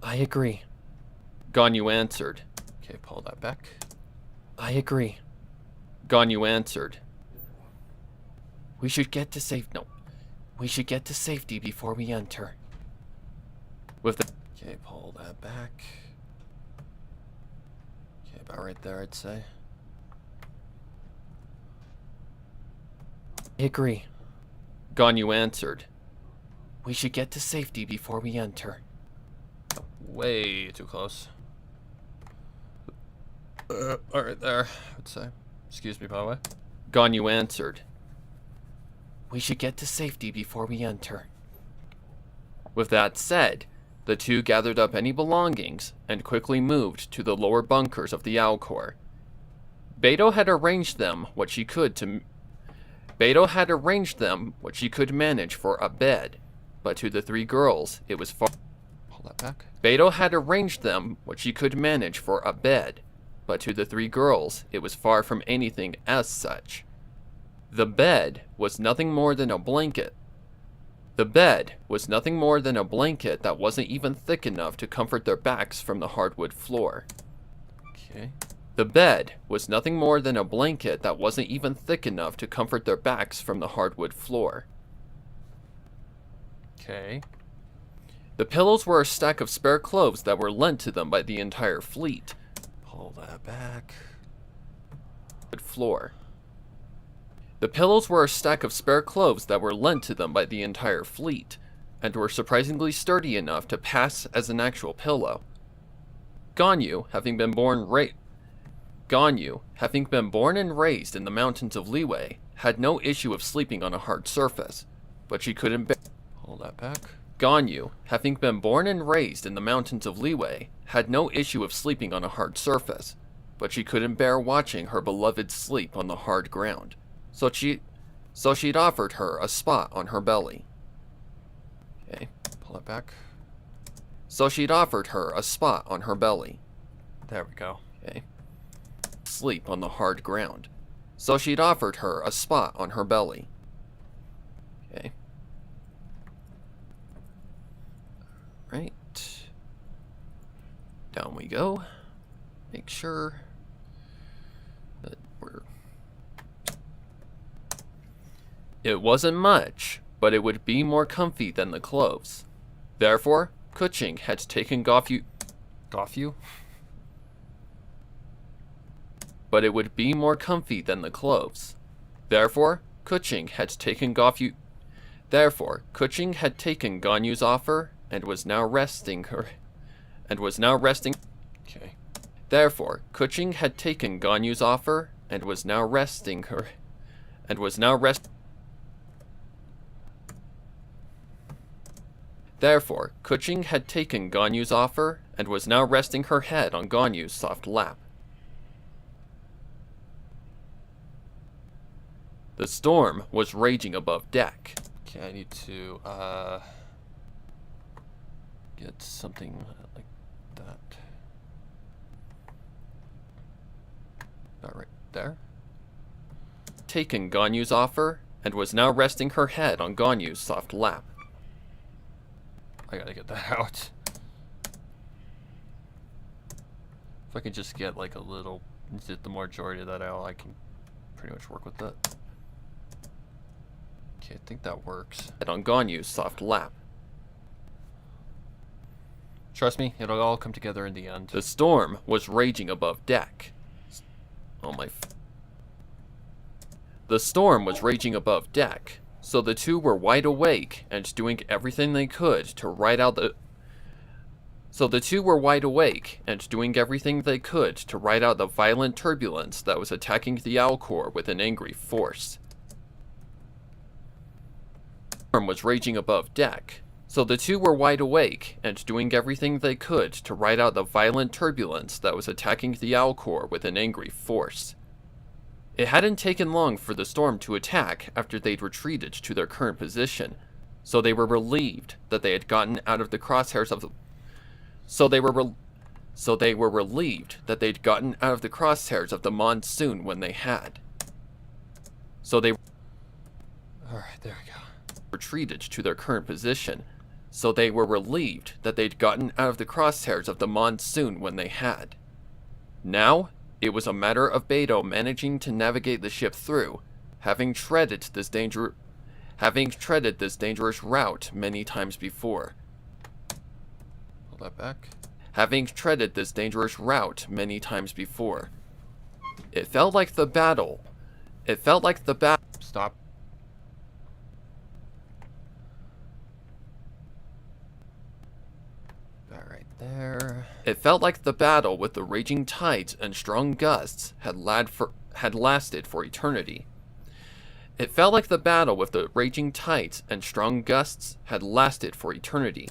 I agree. Ganyu answered. Okay, pull that back. I agree. Ganyu answered. We should get to safety before we enter. With the... Okay, pull that back. Okay, about right there, I'd say. I agree. Ganyu answered. We should get to safety before we enter. Way too close. Alright there, I'd say. Excuse me, by the way. Ganyu answered. We should get to safety before we enter. With that said, the two gathered up any belongings and quickly moved to the lower bunkers of the Alcor. Beidou had arranged them what she could manage for a bed, but to the three girls it was far... Pull that back. Beidou had arranged them what she could manage for a bed, but to the three girls it was far from anything as such. The bed was nothing more than a blanket. The bed was nothing more than a blanket that wasn't even thick enough to comfort their backs from the hardwood floor. Okay. The bed was nothing more than a blanket that wasn't even thick enough to comfort their backs from the hardwood floor. Okay. The pillows were a stack of spare clothes that were lent to them by the entire fleet. Pull that back. Floor. The pillows were a stack of spare clothes that were lent to them by the entire fleet, and were surprisingly sturdy enough to pass as an actual pillow. Ganyu, having been born and raised in the mountains of Liyue, had no issue of sleeping on a hard surface, but she couldn't bear... Hold that back. Ganyu, having been born and raised in the mountains of Liyue, had no issue of sleeping on a hard surface, but she couldn't bear watching her beloved sleep on the hard ground. So she'd offered her a spot on her belly. Okay, pull it back. So she'd offered her a spot on her belly. There we go. Okay. Sleep on the hard ground. So she'd offered her a spot on her belly. Okay. Right. Down we go. Make sure that we're... It wasn't much, but it would be more comfy than the clothes. Therefore, Kuching had taken But it would be more comfy than the clothes. Therefore, Kuching had taken Ganyu's offer and was now resting. Okay. Therefore, Kuching had taken Ganyu's offer and was now resting. Therefore, Kuching had taken Ganyu's offer and was now resting her head on Ganyu's soft lap. The storm was raging above deck. Okay, I need to, get something like that. About right there. Taken Ganyu's offer and was now resting her head on Ganyu's soft lap. I gotta get that out. If I could just get like a little, the majority of that out, I can pretty much work with that. Okay, I think that works. On Ganyu's soft lap. Trust me, it'll all come together in the end. The storm was raging above deck. Oh my... The storm was raging above deck, so the two were wide awake and doing everything they could to ride out the... So the two were wide awake and doing everything they could to ride out the violent turbulence that was attacking the Alcor with an angry force. The storm was raging above deck, so the two were wide awake and doing everything they could to ride out the violent turbulence that was attacking the Alcor with an angry force. It hadn't taken long for the storm to attack after they'd retreated to their current position, so they were relieved that they had gotten out of the crosshairs of the... So they were relieved that they'd gotten out of the crosshairs of the monsoon when they had. Alright, there we go. Retreated to their current position, so they were relieved that they'd gotten out of the crosshairs of the monsoon when they had. Now, it was a matter of Beto managing to navigate the ship through, having treaded this dangerous route many times before. Pull that back. Having treaded this dangerous route many times before. It felt like the battle. Stop. That right there. It felt like the battle with the raging tides and strong gusts had lasted for eternity. It felt like the battle with the raging tides and strong gusts had lasted for eternity.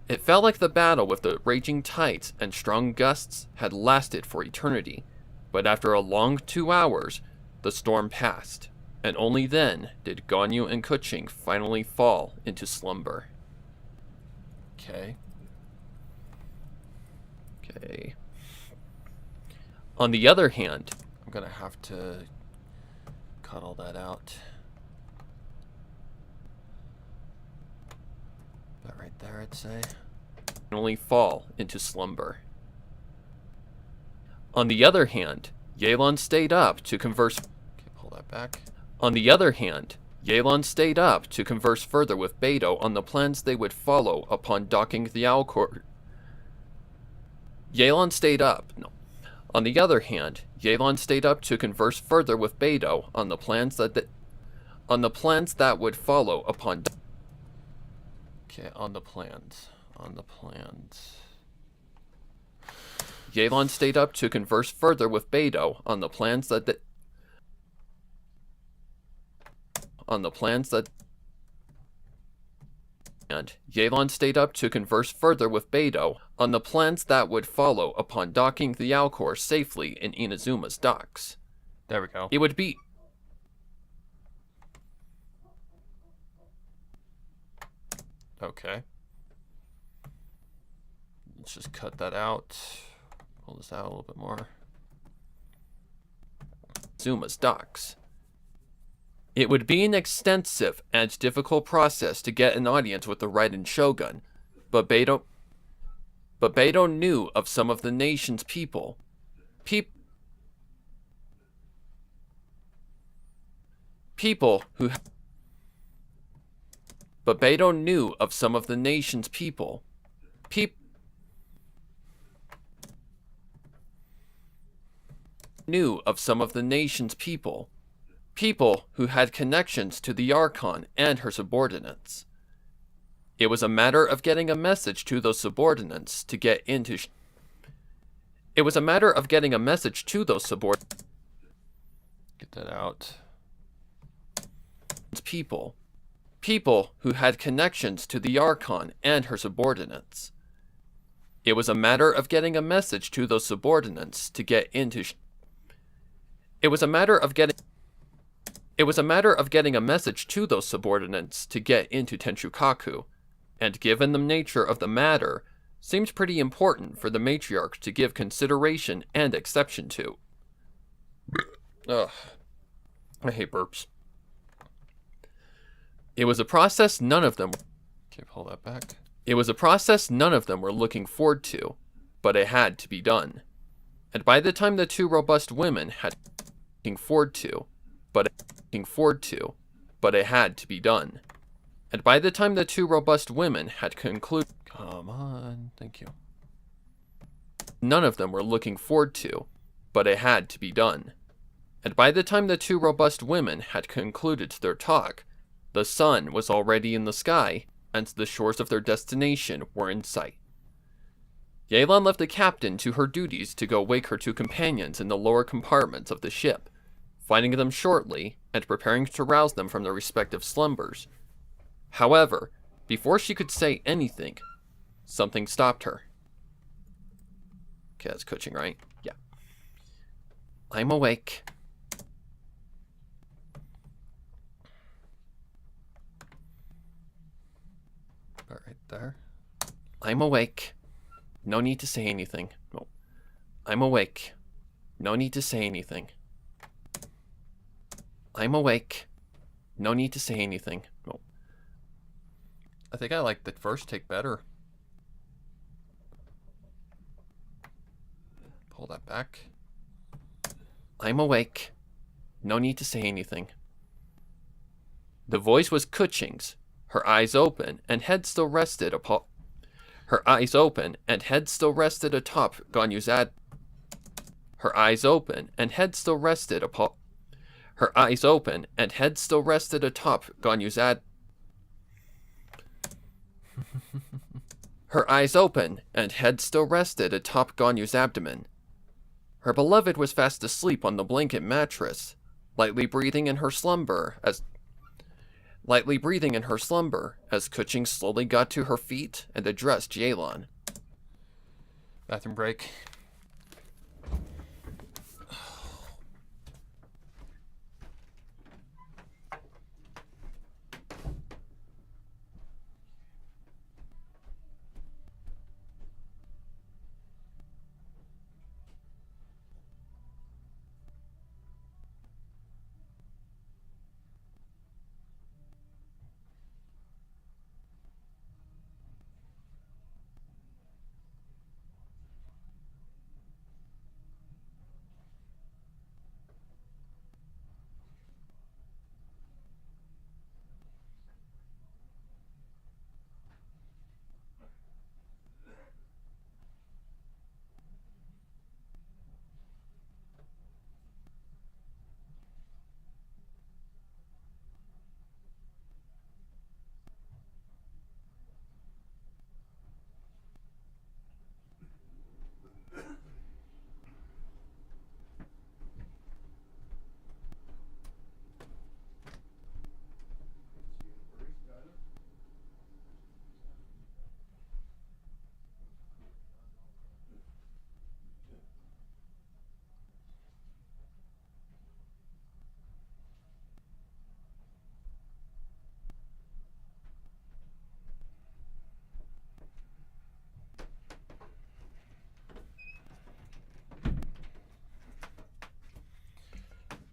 It felt like the battle with the raging tides and strong gusts had lasted for eternity, but after a long 2 hours, the storm passed, and only then did Ganyu and Kuching finally fall into slumber. Okay. On the other hand, I'm gonna have to cut all that out. That right there, I'd say. finally fall into slumber. On the other hand, Yelan stayed up to converse. Okay, pull that back. On the other hand, Yelan stayed up to converse further with Beto on the plans they would follow upon docking the Alcor. On the other hand, Yelan stayed up to converse further with Beto on the plans that would follow upon. Okay, on the plans. Yelan stayed up to converse further with Beto on the plans that. And Yelan stayed up to converse further with Beto on the plans that would follow upon docking the Alcor safely in Inazuma's docks. There we go. It would be. Okay. Let's just cut that out. Pull this out a little bit more. Inazuma's docks. It would be an extensive and difficult process to get an audience with the Raiden Shogun, but Beto knew of some of the nation's people. But Beto knew of some of the nation's people. People who had connections to the Archon and her subordinates. It was a matter of getting a message to those subordinates to get into. Get that out. People who had connections to the Archon and her subordinates. It was a matter of getting a message to those subordinates to get into. It was a matter of getting a message to those subordinates to get into Tenshukaku, and given the nature of the matter, seemed pretty important for the matriarch to give consideration and exception to. Ugh. I hate burps. It was a process none of them. Okay, pull that back. It was a process none of them were looking forward to. but it had to be done. And by the time the two robust women had looking forward to, but it had to be done. And by the time the two robust women had concluded, come on, thank you. None of them were looking forward to, but it had to be done. And by the time the two robust women had concluded their talk, the sun was already in the sky, and the shores of their destination were in sight. Yelan left the captain to her duties to go wake her two companions in the lower compartments of the ship, finding them shortly and preparing to rouse them from their respective slumbers. However, before she could say anything, something stopped her. Okay, that's coaching, right? Yeah. I'm awake. All right there. I'm awake. No need to say anything. No. I'm awake. No need to say anything. I'm awake. No need to say anything. No. I think I like the first take better. Pull that back. I'm awake. No need to say anything. The voice was Kuching's. Her eyes open and head still rested atop Ganyu's ad. Her eyes open and head still rested atop Ganyu's ad. Her eyes open and head still rested atop Ganyu's abdomen. Her beloved was fast asleep on the blanket mattress, lightly breathing in her slumber as Kuching slowly got to her feet and addressed Yelan. Bathroom break.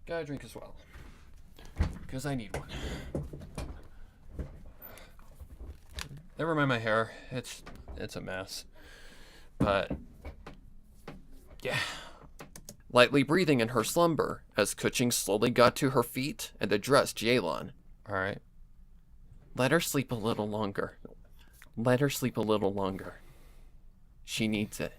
Got a drink as well, because I need one. Never mind my hair, it's a mess, but yeah. Lightly breathing in her slumber as Kuching slowly got to her feet and addressed Yelan. Alright. Let her sleep a little longer. Let her sleep a little longer. She needs it.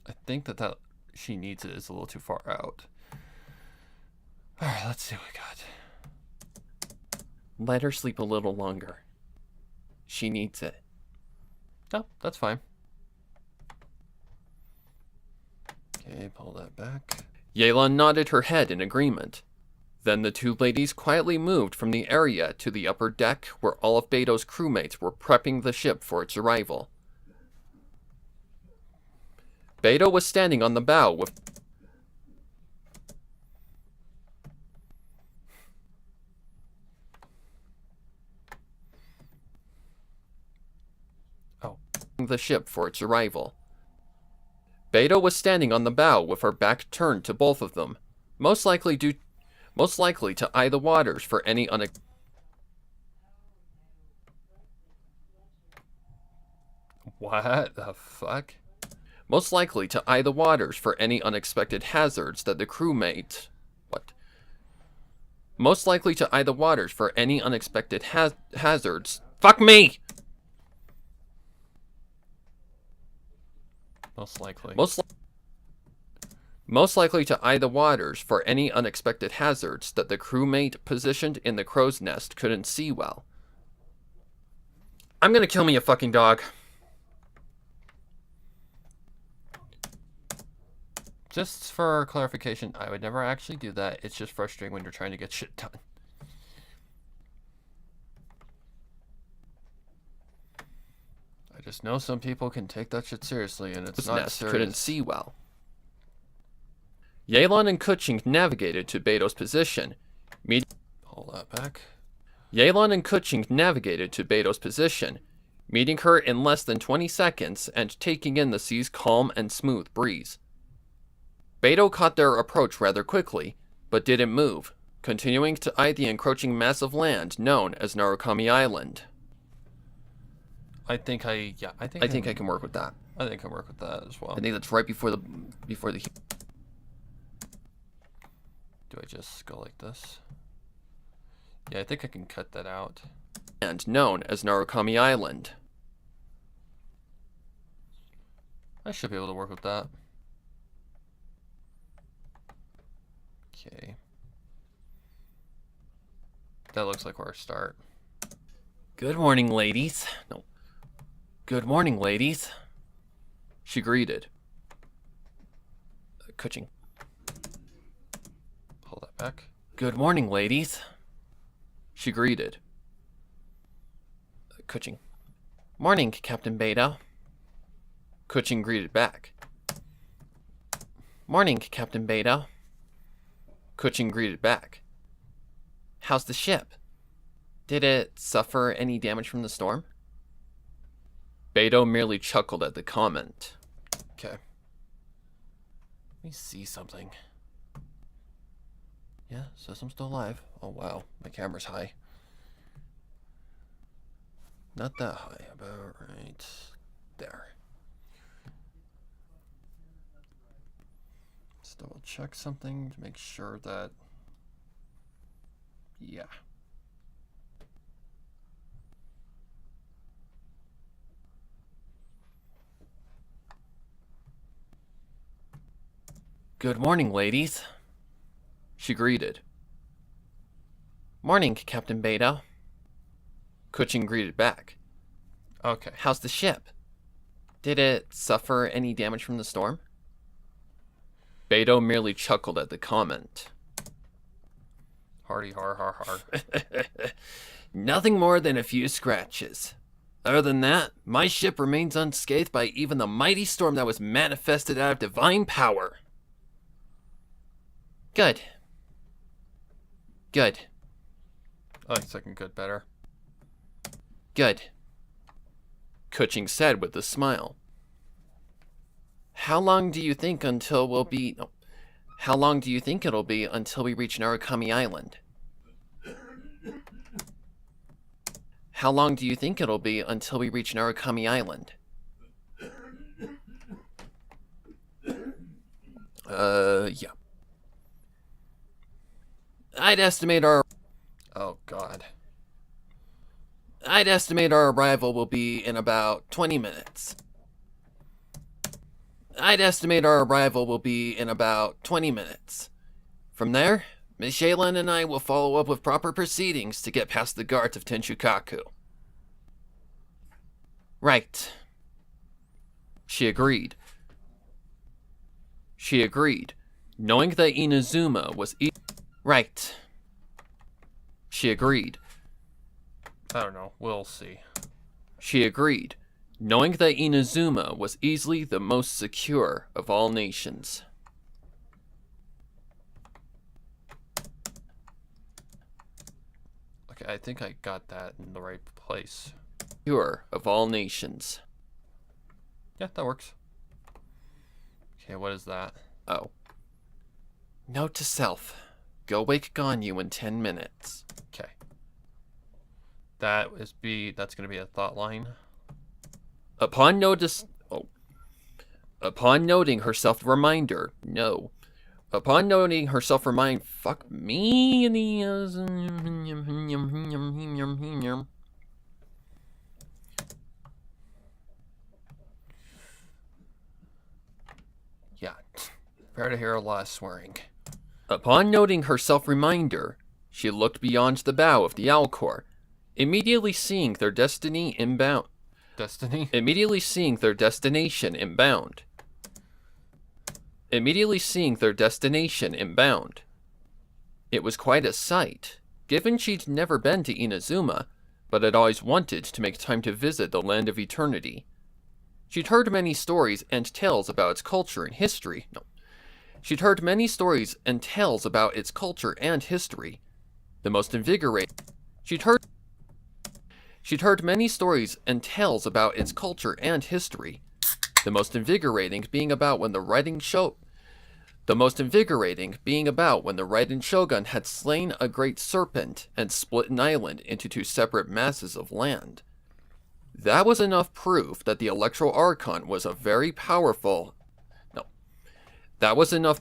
I think that she needs it is a little too far out. Alright, let's see what we got. Let her sleep a little longer. She needs it. Oh, that's fine. Okay, pull that back. Yelan nodded her head in agreement. Then the two ladies quietly moved from the area to the upper deck where all of Beto's crewmates were prepping the ship for its arrival. Beto was standing on the bow with... the ship for its arrival. Beto was standing on the bow with her back turned to both of them, most likely to eye the waters for any What the fuck? Most likely to eye the waters for any unexpected hazards that the crewmate... What? Most likely to eye the waters for any unexpected hazards... Fuck me! Most likely. Most likely to eye the waters for any unexpected hazards that the crewmate positioned in the crow's nest couldn't see well. I'm gonna kill me a fucking dog. Just for clarification, I would never actually do that. It's just frustrating when you're trying to get shit done. I just know some people can take that shit seriously, and it's not Nest serious. couldn't see well. Yelan and Kuching navigated to Beto's position. Hold that back. Yelan and Kuching navigated to Beto's position, meeting her in less than 20 seconds and taking in the sea's calm and smooth breeze. Beto caught their approach rather quickly, but didn't move, continuing to eye the encroaching mass of land known as Narukami Island. I think I can work with that. I think I can work with that as well. I think that's right before the. Do I just go like this? Yeah, I think I can cut that out. And known as Narukami Island. I should be able to work with that. Okay. That looks like where I start. Good morning, ladies. No. Good morning, ladies. She greeted. Kuching. Pull that back. Good morning, ladies. She greeted. Kuching. Morning, Captain Beto. Kuching greeted back. Morning, Captain Beto. Kuching greeted back. How's the ship? Did it suffer any damage from the storm? Beto merely chuckled at the comment. Okay. Let me see something. Yeah, says I'm still alive. Oh wow, my camera's high. Not that high, about right there. Let's double check something to make sure that... Yeah. Good morning, ladies. She greeted. Morning, Captain Beto. Kuching greeted back. Okay. How's the ship? Did it suffer any damage from the storm? Beto merely chuckled at the comment. Hardy har har har. Nothing more than a few scratches. Other than that, my ship remains unscathed by even the mighty storm that was manifested out of divine power. Good. Good. I like second good better. Good. Kuching said with a smile. How long do you think until we'll be... No. How long do you think it'll be until we reach Narukami Island? How long do you think it'll be until we reach Narukami Island? Yeah. I'd estimate our... Oh god. I'd estimate our arrival will be in about 20 minutes. I'd estimate our arrival will be in about 20 minutes. From there, Miss Shaylin and I will follow up with proper proceedings to get past the guards of Tenshukaku. Right. She agreed. She agreed, knowing that Inazuma was... Right. She agreed. I don't know. We'll see. She agreed, knowing that Inazuma was easily the most secure of all nations. Okay, I think I got that in the right place. Secure of all nations. Yeah, that works. Okay, what is that? Oh. Note to self. Go wake Ganyu in 10 minutes. Okay. That's gonna be a thought line. Upon notice... Oh. Upon noting her self-reminder... No. Upon noting her self-remind... Fuck me in the... Yeah. Prepare to hear a lot of swearing. Upon noting her self-reminder, she looked beyond the bow of the Alcor, immediately seeing their destiny inbound. Destiny? Immediately seeing their destination inbound. Immediately seeing their destination inbound. It was quite a sight, given she'd never been to Inazuma, but had always wanted to make time to visit the land of eternity. She'd heard many stories and tales about its culture and history. She'd heard many stories and tales about its culture and history. The most invigorating. She'd heard many stories and tales about its culture and history. The most invigorating being about when the Raiden Shogun had slain a great serpent and split an island into two separate masses of land. That was enough proof that the Electro Archon was a very powerful... No. That was enough...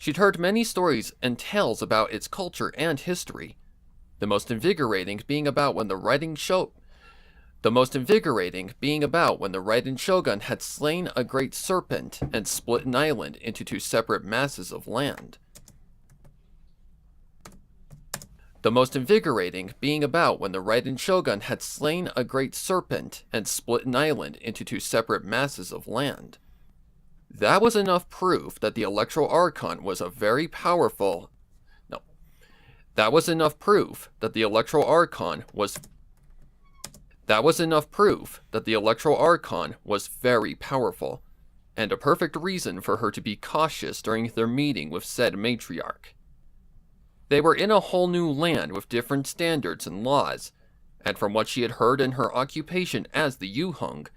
She'd heard many stories and tales about its culture and history. The most invigorating being about when the Raiden Shogun had slain a great serpent and split an island into two separate masses of land. The most invigorating being about when the Raiden Shogun had slain a great serpent and split an island into two separate masses of land. That was enough proof that the Electro Archon was a very powerful... No. That was enough proof that the Electro Archon was... That was enough proof that the Electro Archon was very powerful, and a perfect reason for her to be cautious during their meeting with said matriarch. They were in a whole new land with different standards and laws, and from what she had heard in her occupation as the Yuhung,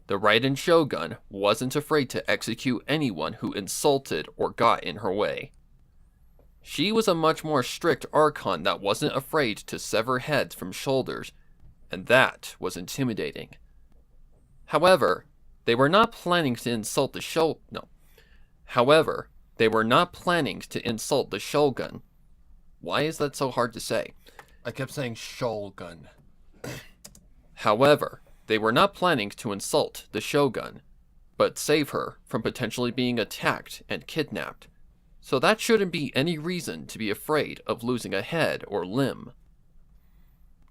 the Raiden Shogun wasn't afraid to execute anyone who insulted or got in her way. She was a much more strict Archon that wasn't afraid to sever heads from shoulders, and that was intimidating. However, they were not planning to insult the Shogun. Why is that so hard to say? I kept saying Shogun. However, they were not planning to insult the Shogun, but save her from potentially being attacked and kidnapped. So that shouldn't be any reason to be afraid of losing a head or limb.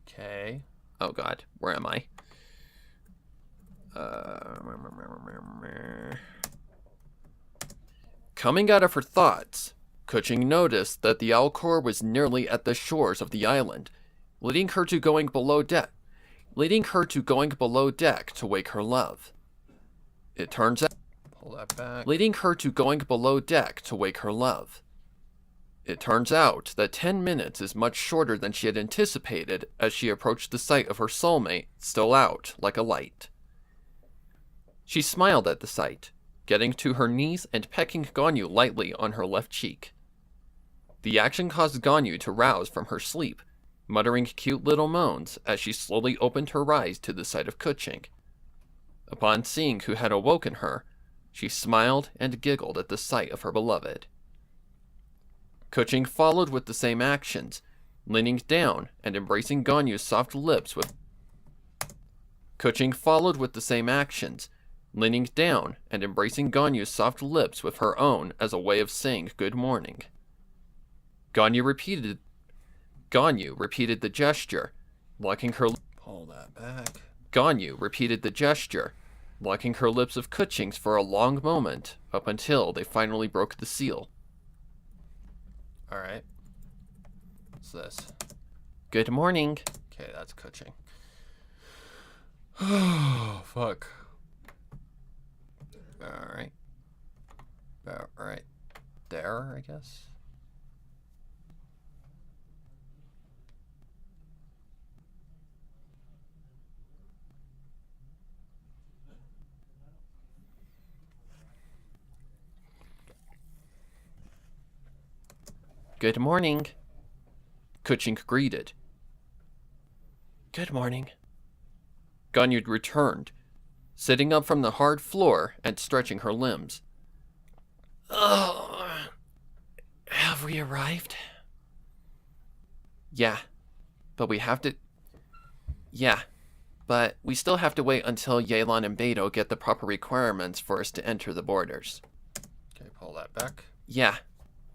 Okay. Oh god, where am I? Coming out of her thoughts, Kuching noticed that the Alcor was nearly at the shores of the island, leading her to going below deck to wake her love. It turns out... Pull that back. Leading her to going below deck to wake her love. It turns out that 10 minutes is much shorter than she had anticipated as she approached the sight of her soulmate still out like a light. She smiled at the sight, getting to her knees and pecking Ganyu lightly on her left cheek. The action caused Ganyu to rouse from her sleep, muttering cute little moans as she slowly opened her eyes to the sight of Kuching. Upon seeing who had awoken her, she smiled and giggled at the sight of her beloved. Kuching followed with the same actions, leaning down and embracing Ganyu's soft lips with her own as a way of saying good morning. Ganyu repeated the gesture, locking her... Pull that back. Ganyu repeated the gesture, locking her lips of Kuching's for a long moment, up until they finally broke the seal. Alright. What's this? Good morning. Okay, that's Kuching. Oh, fuck. Alright. About right there, I guess. Good morning, Kuching greeted. Good morning. Ganyud returned, sitting up from the hard floor and stretching her limbs. Oh, have we arrived? Yeah, but we still have to wait until Yelan and Beidou get the proper requirements for us to enter the borders. Okay, pull that back. Yeah,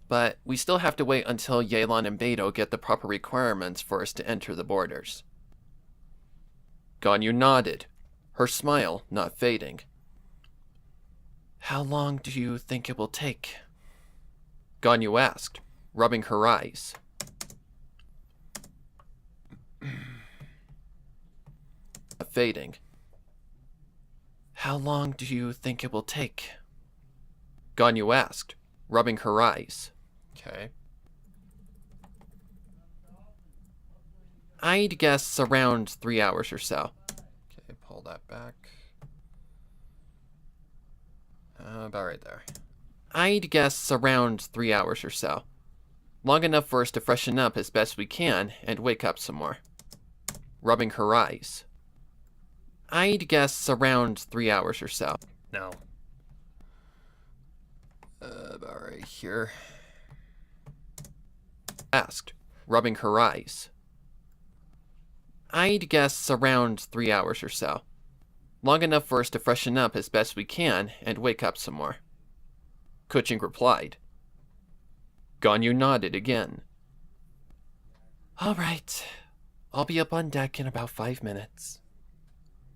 but we still have to wait until Yelan and Beidou get the proper requirements for us to enter the borders. Ganyu nodded, her smile not fading. How long do you think it will take? Ganyu asked, rubbing her eyes. Fading. How long do you think it will take? Ganyu asked, rubbing her eyes. Okay. I'd guess around 3 hours or so. Okay, pull that back. About right there. I'd guess around 3 hours or so. Long enough for us to freshen up as best we can and wake up some more. Rubbing her eyes. I'd guess around 3 hours or so. No. About right here. Asked, rubbing her eyes. I'd guess around 3 hours or so. Long enough for us to freshen up as best we can and wake up some more. Kuching replied. Ganyu nodded again. All right. I'll be up on deck in about 5 minutes.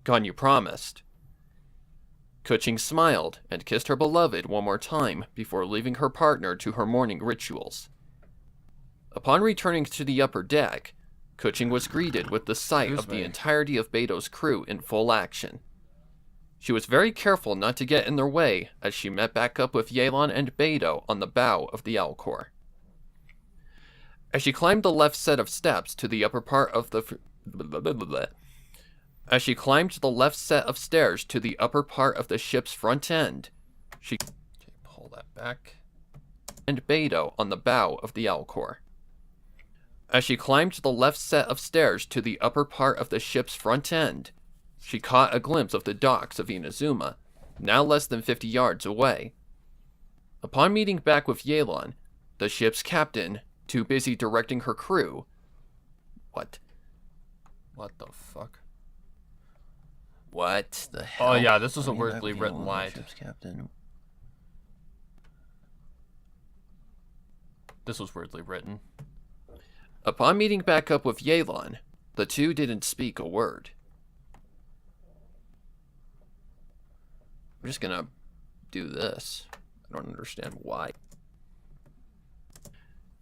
Ganyu promised. Kuching smiled and kissed her beloved one more time before leaving her partner to her morning rituals. Upon returning to the upper deck, Kuching was greeted with the sight of the entirety of Beidou's crew in full action. She was very careful not to get in their way as she met back up with Yelan and Beidou on the bow of the Alcor. As she climbed the left set of steps to the upper part of the As she climbed the left set of stairs to the upper part of the ship's front end, she pull that back. And Beidou on the bow of the Alcor. As she climbed the left set of stairs to the upper part of the ship's front end, she caught a glimpse of the docks of Inazuma, now less than 50 yards away. Upon meeting back with Yelan, the ship's captain, too busy directing her crew... What the fuck? What the hell? Oh yeah, this was a weirdly written line. Ship's captain. This was weirdly written. Upon meeting back up with Yelan, the two didn't speak a word. We're just gonna do this. I don't understand why.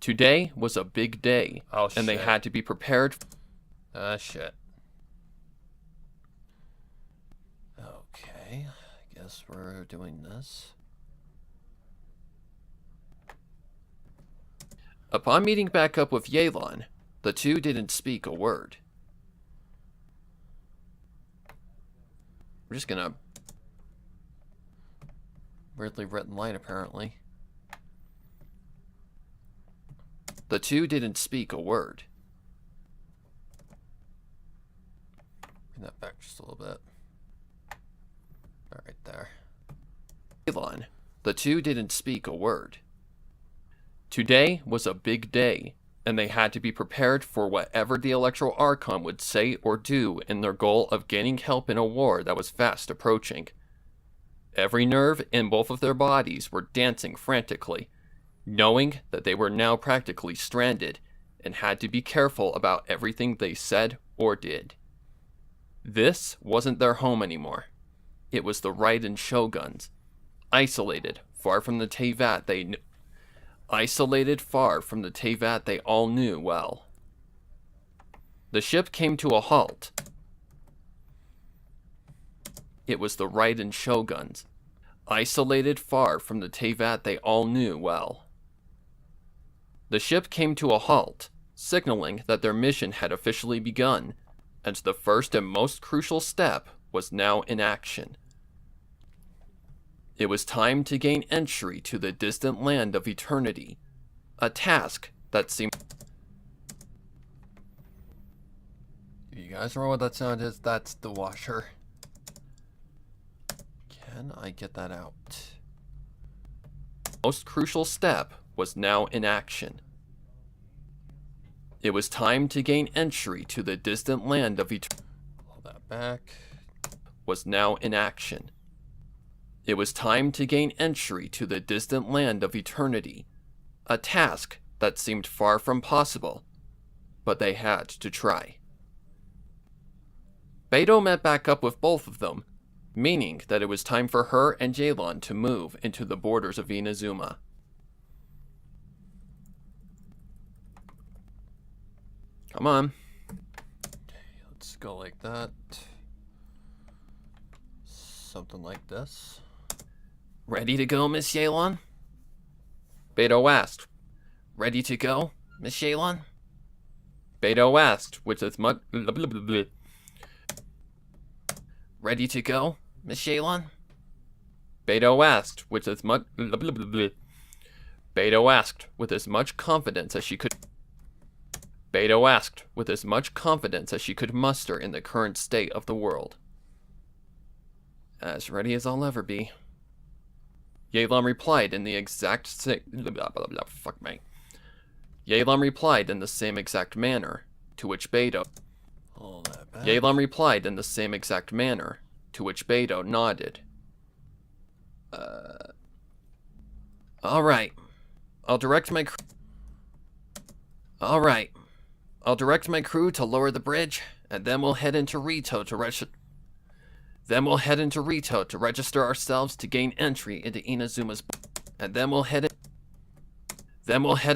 Today was a big day, and they had to be prepared. Shit. Okay, I guess we're doing this. Upon meeting back up with Yelan, the two didn't speak a word. We're just gonna... Weirdly written line, apparently. The two didn't speak a word. Bring that back just a little bit. Right there. Yelan, the two didn't speak a word. Today was a big day, and they had to be prepared for whatever the Electro Archon would say or do in their goal of gaining help in a war that was fast approaching. Every nerve in both of their bodies were dancing frantically, knowing that they were now practically stranded and had to be careful about everything they said or did. This wasn't their home anymore. It was the Raiden Shoguns, isolated far from the Teyvat they all knew well. The ship came to a halt. It was the Raiden shoguns, isolated far from the Teyvat they all knew well. The ship came to a halt, signaling that their mission had officially begun, and the first and most crucial step was now in action. It was time to gain entry to the distant land of eternity, a task that seemed... You guys remember what that sound is? That's the washer. Can I get that out? Most crucial step was now in action. It was time to gain entry to the distant land of eternity. Pull that back. Was now in action. It was time to gain entry to the distant land of eternity, a task that seemed far from possible, but they had to try. Beto met back up with both of them, meaning that it was time for her and Yelan to move into the borders of Inazuma. Come on. Okay, let's go like that. Something like this. Ready to go, Miss Yelan? Beto asked. Ready to go, Miss Yelan? Beto asked with as much... Ready to go, Miss Yelan? Beto asked with as much... Beto asked with as much confidence as she could... Beto asked with as much confidence as she could muster in the current state of the world. As ready as I'll ever be. Yelan replied in the exact same... Fuck me. Yelan replied in the same exact manner, to which Beto... Pull that back. Yelan replied in the same exact manner, to which Beto nodded. Alright. I'll direct my crew to lower the bridge, and then we'll head into Rito to register ourselves to gain entry into Inazuma's... Then we'll head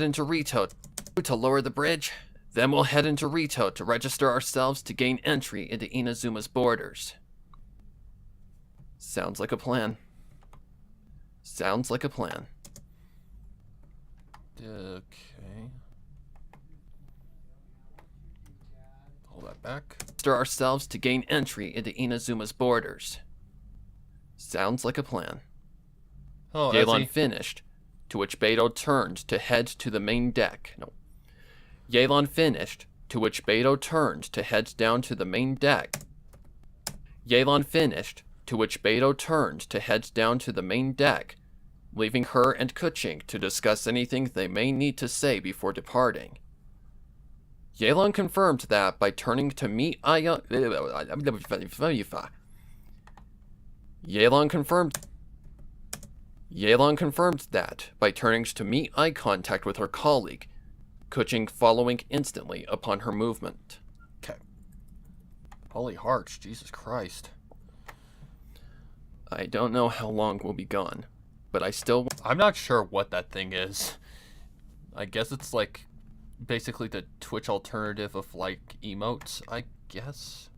into Rito to lower the bridge. Then we'll head into Rito to register ourselves to gain entry into Inazuma's borders. Sounds like a plan. Sounds like a plan. Okay. Pull that back. Register ourselves to gain entry into Inazuma's borders. Sounds like a plan. Oh, Yelan finished, to which Beto turned to head to the main deck. No. Yelan finished, to which Beto turned to head down to the main deck. Yelan finished, to which Beto turned to head down to the main deck, leaving her and Kuching to discuss anything they may need to say before departing. Yelan confirmed that by turning to meet Yelan confirmed that by turning to meet eye contact with her colleague, Kuching following instantly upon her movement. Okay. Holy hearts, Jesus Christ. I don't know how long we'll be gone, but I'm not sure what that thing is. I guess it's like basically the Twitch alternative of like emotes, I guess.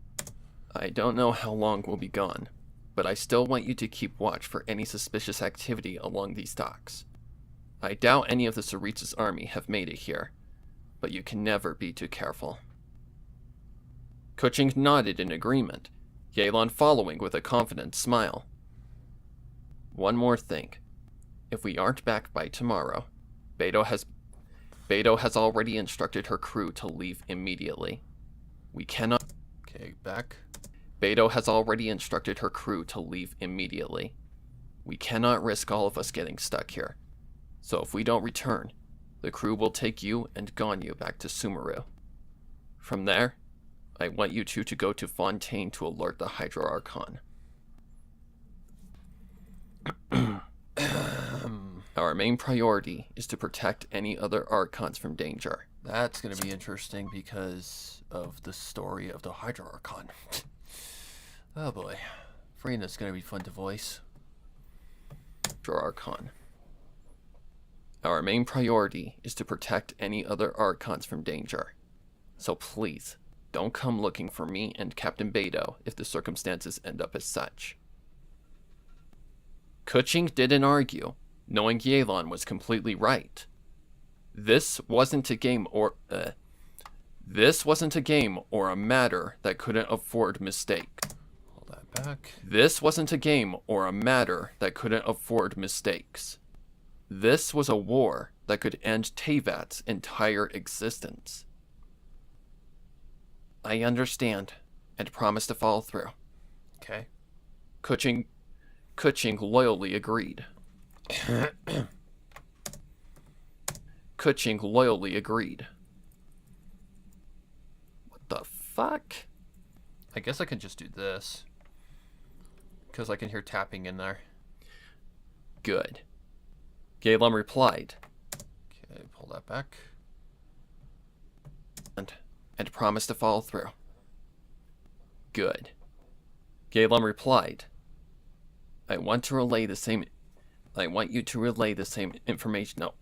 I don't know how long we'll be gone, but I still want you to keep watch for any suspicious activity along these docks. I doubt any of the Tsaritsa's army have made it here, but you can never be too careful. Kuching nodded in agreement, Yelan following with a confident smile. One more thing. If we aren't back by tomorrow, Beto has already instructed her crew to leave immediately. We cannot... Okay, back. Beto has already instructed her crew to leave immediately. We cannot risk all of us getting stuck here. So if we don't return, the crew will take you and Ganyu back to Sumeru. From there, I want you two to go to Fontaine to alert the Hydro Archon. Our main priority is to protect any other Archons from danger. That's going to be interesting because of the story of the Hydro Archon. Oh boy. Freena's going to be fun to voice. Hydro Archon. Our main priority is to protect any other Archons from danger. So please, don't come looking for me and Captain Beto if the circumstances end up as such. Kuching didn't argue, knowing Yelan was completely right. This wasn't a game or a matter that couldn't afford mistake. Hold that back. This wasn't a game or a matter that couldn't afford mistakes. This was a war that could end Teyvat's entire existence. I understand, and promise to follow through. Okay. Kuching loyally agreed. Kuching loyally agreed. What the fuck? I guess I can just do this. Because I can hear tapping in there. Good. Galen replied. Okay, pull that back. And promise to follow through. Good. Galen replied. I want you to relay the same information. No.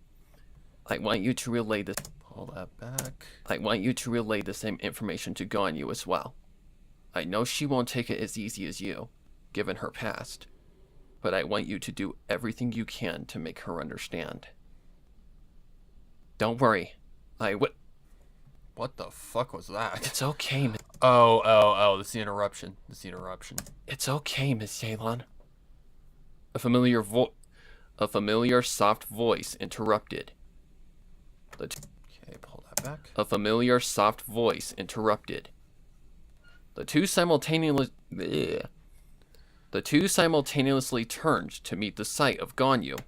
I want you to relay this. Pull that back. I want you to relay the same information to Ganyu as well. I know she won't take it as easy as you, given her past, but I want you to do everything you can to make her understand. Don't worry. What the fuck was that? It's okay, Miss. Oh, this is the interruption. It's okay, Miss Yelan. A familiar soft voice interrupted. Okay, pull that back. A familiar soft voice interrupted. The two simultaneously turned to meet the sight of Ganyu.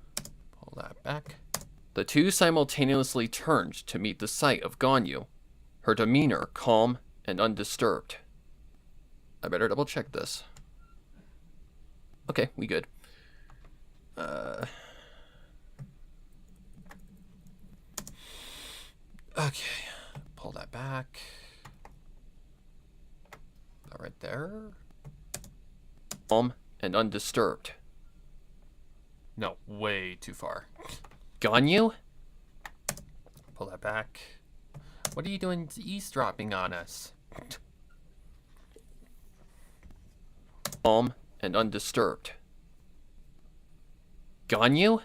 Pull that back. The two simultaneously turned to meet the sight of Ganyu, her demeanor calm and undisturbed. I better double check this. Okay, we good. Okay, pull that back. That right there. Calm and undisturbed. No, way too far. Ganyu? Pull that back. What are you doing eavesdropping on us? Calm and undisturbed. Ganyu?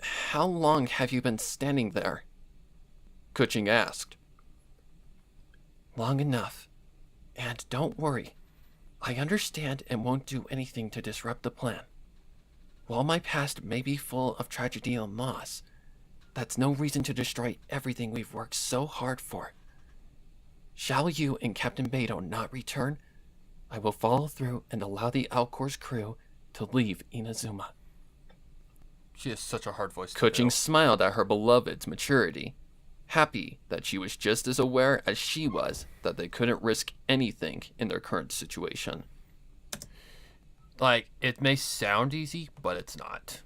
How long have you been standing there? Kuching asked. Long enough. And don't worry. I understand and won't do anything to disrupt the plan. While my past may be full of tragedy and loss, that's no reason to destroy everything we've worked so hard for. Shall you and Captain Beto not return? I will follow through and allow the Alcor's crew to leave Inazuma. She has such a hard voice. Kuching smiled at her beloved's maturity, happy that she was just as aware as she was that they couldn't risk anything in their current situation. Like, it may sound easy, but it's not.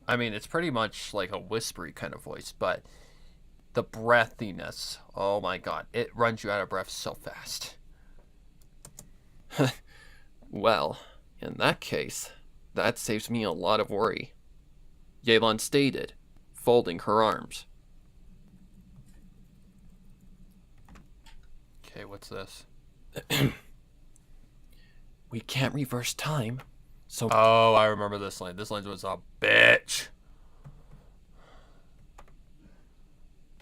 I mean, it's pretty much like a whispery kind of voice, but the breathiness, oh my god, it runs you out of breath so fast. Well, in that case, that saves me a lot of worry. Yelan stated, folding her arms. Okay, what's this? We can't reverse time, so... Oh, I remember this line. This line was a bitch.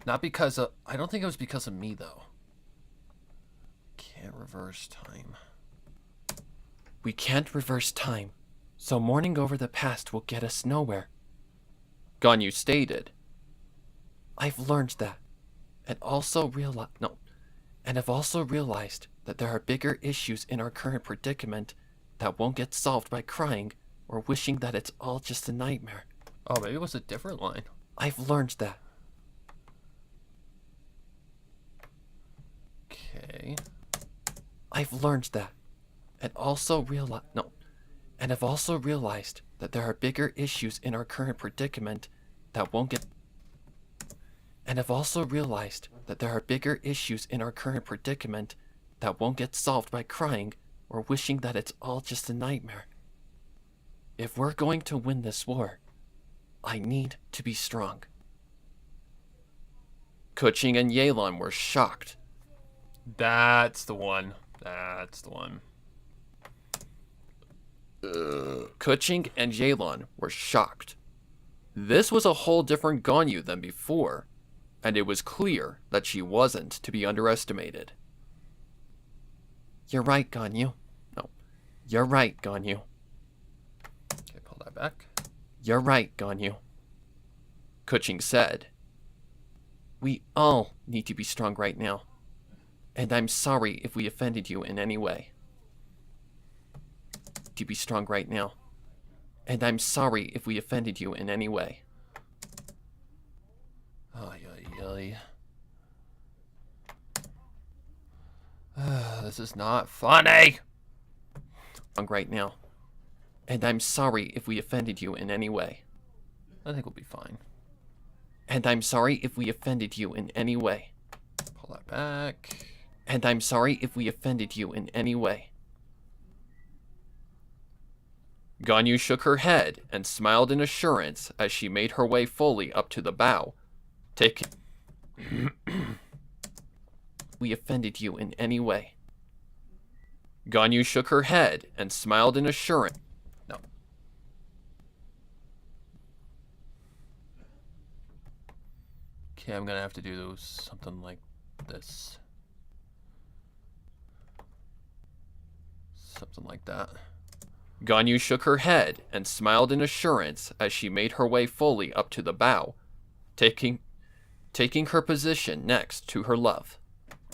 Not because of... I don't think it was because of me, though. Can't reverse time. We can't reverse time, so mourning over the past will get us nowhere. Ganyu stated. I've learned that, and I've also realized that there are bigger issues in our current predicament that won't get solved by crying or wishing that it's all just a nightmare. Oh, maybe it was a different line. I've learned that. Okay. I've learned that, and I've also realized that there are bigger issues in our current predicament that won't get solved by crying or wishing that it's all just a nightmare. If we're going to win this war, I need to be strong. Kuching and Yelan were shocked. That's the one. That's the one. Kuching and Yelan were shocked. This was a whole different Ganyu than before, and it was clear that she wasn't to be underestimated. You're right, Ganyu. No. You're right, Ganyu. Okay, pull that back. You're right, Ganyu. Kuching said. We all need to be strong right now. And I'm sorry if we offended you in any way. To be strong right now. And I'm sorry if we offended you in any way. Ay, ay, ay. This is not funny. Strong right now. And I'm sorry if we offended you in any way. I think we'll be fine. And I'm sorry if we offended you in any way. Pull that back. And I'm sorry if we offended you in any way. Ganyu shook her head and smiled in assurance as she made her way fully up to the bow. We offended you in any way. Ganyu shook her head and smiled in assurance. No. Okay, I'm gonna have to do something like this. Something like that. Ganyu shook her head and smiled in assurance as she made her way fully up to the bow, taking her position next to her love.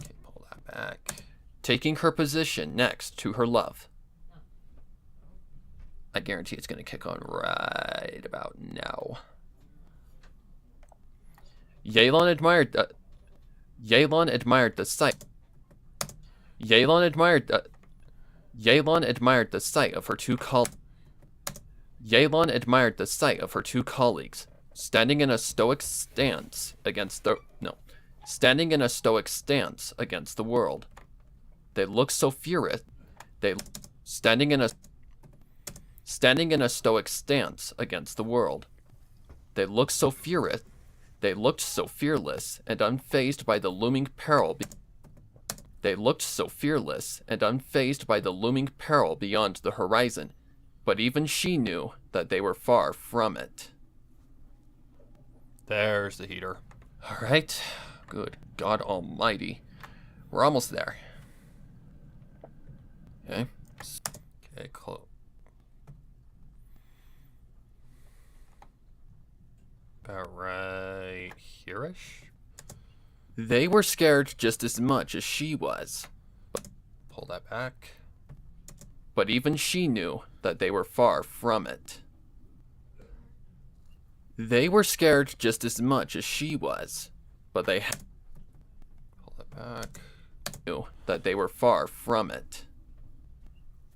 Okay, pull that back. Taking her position next to her love. I guarantee it's going to kick on right about now. Yelan admired the sight. Yelan admired the sight of her two colleagues standing in a stoic stance against the world. They looked so furious. Standing in a stoic stance against the world. They looked so fearless and unfazed by the looming peril. They looked so fearless and unfazed by the looming peril beyond the horizon, but even she knew that they were far from it. There's the heater. All right. Good God Almighty. We're almost there. Okay. Okay, close. About right here-ish? They were scared just as much as she was. Pull that back. But even she knew that they were far from it. They were scared just as much as she was, but they pull that back. Knew that they were far from it.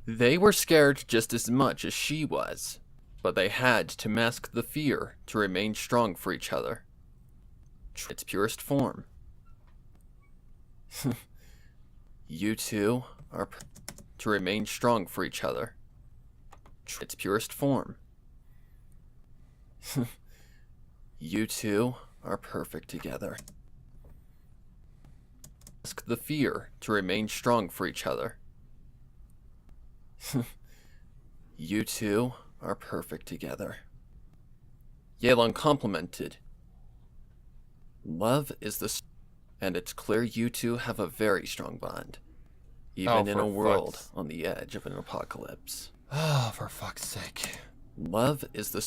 They were scared just as much as she was, but they had to mask the fear to remain strong for each other. Its purest form. You two are to remain strong for each other. Its purest form. You two are perfect together. Ask the fear to remain strong for each other. You two are perfect together. Yelan complimented. Love is the... And it's clear you two have a very strong bond. Even in a world on the edge of an apocalypse. Oh, for fuck's sake. Love is the...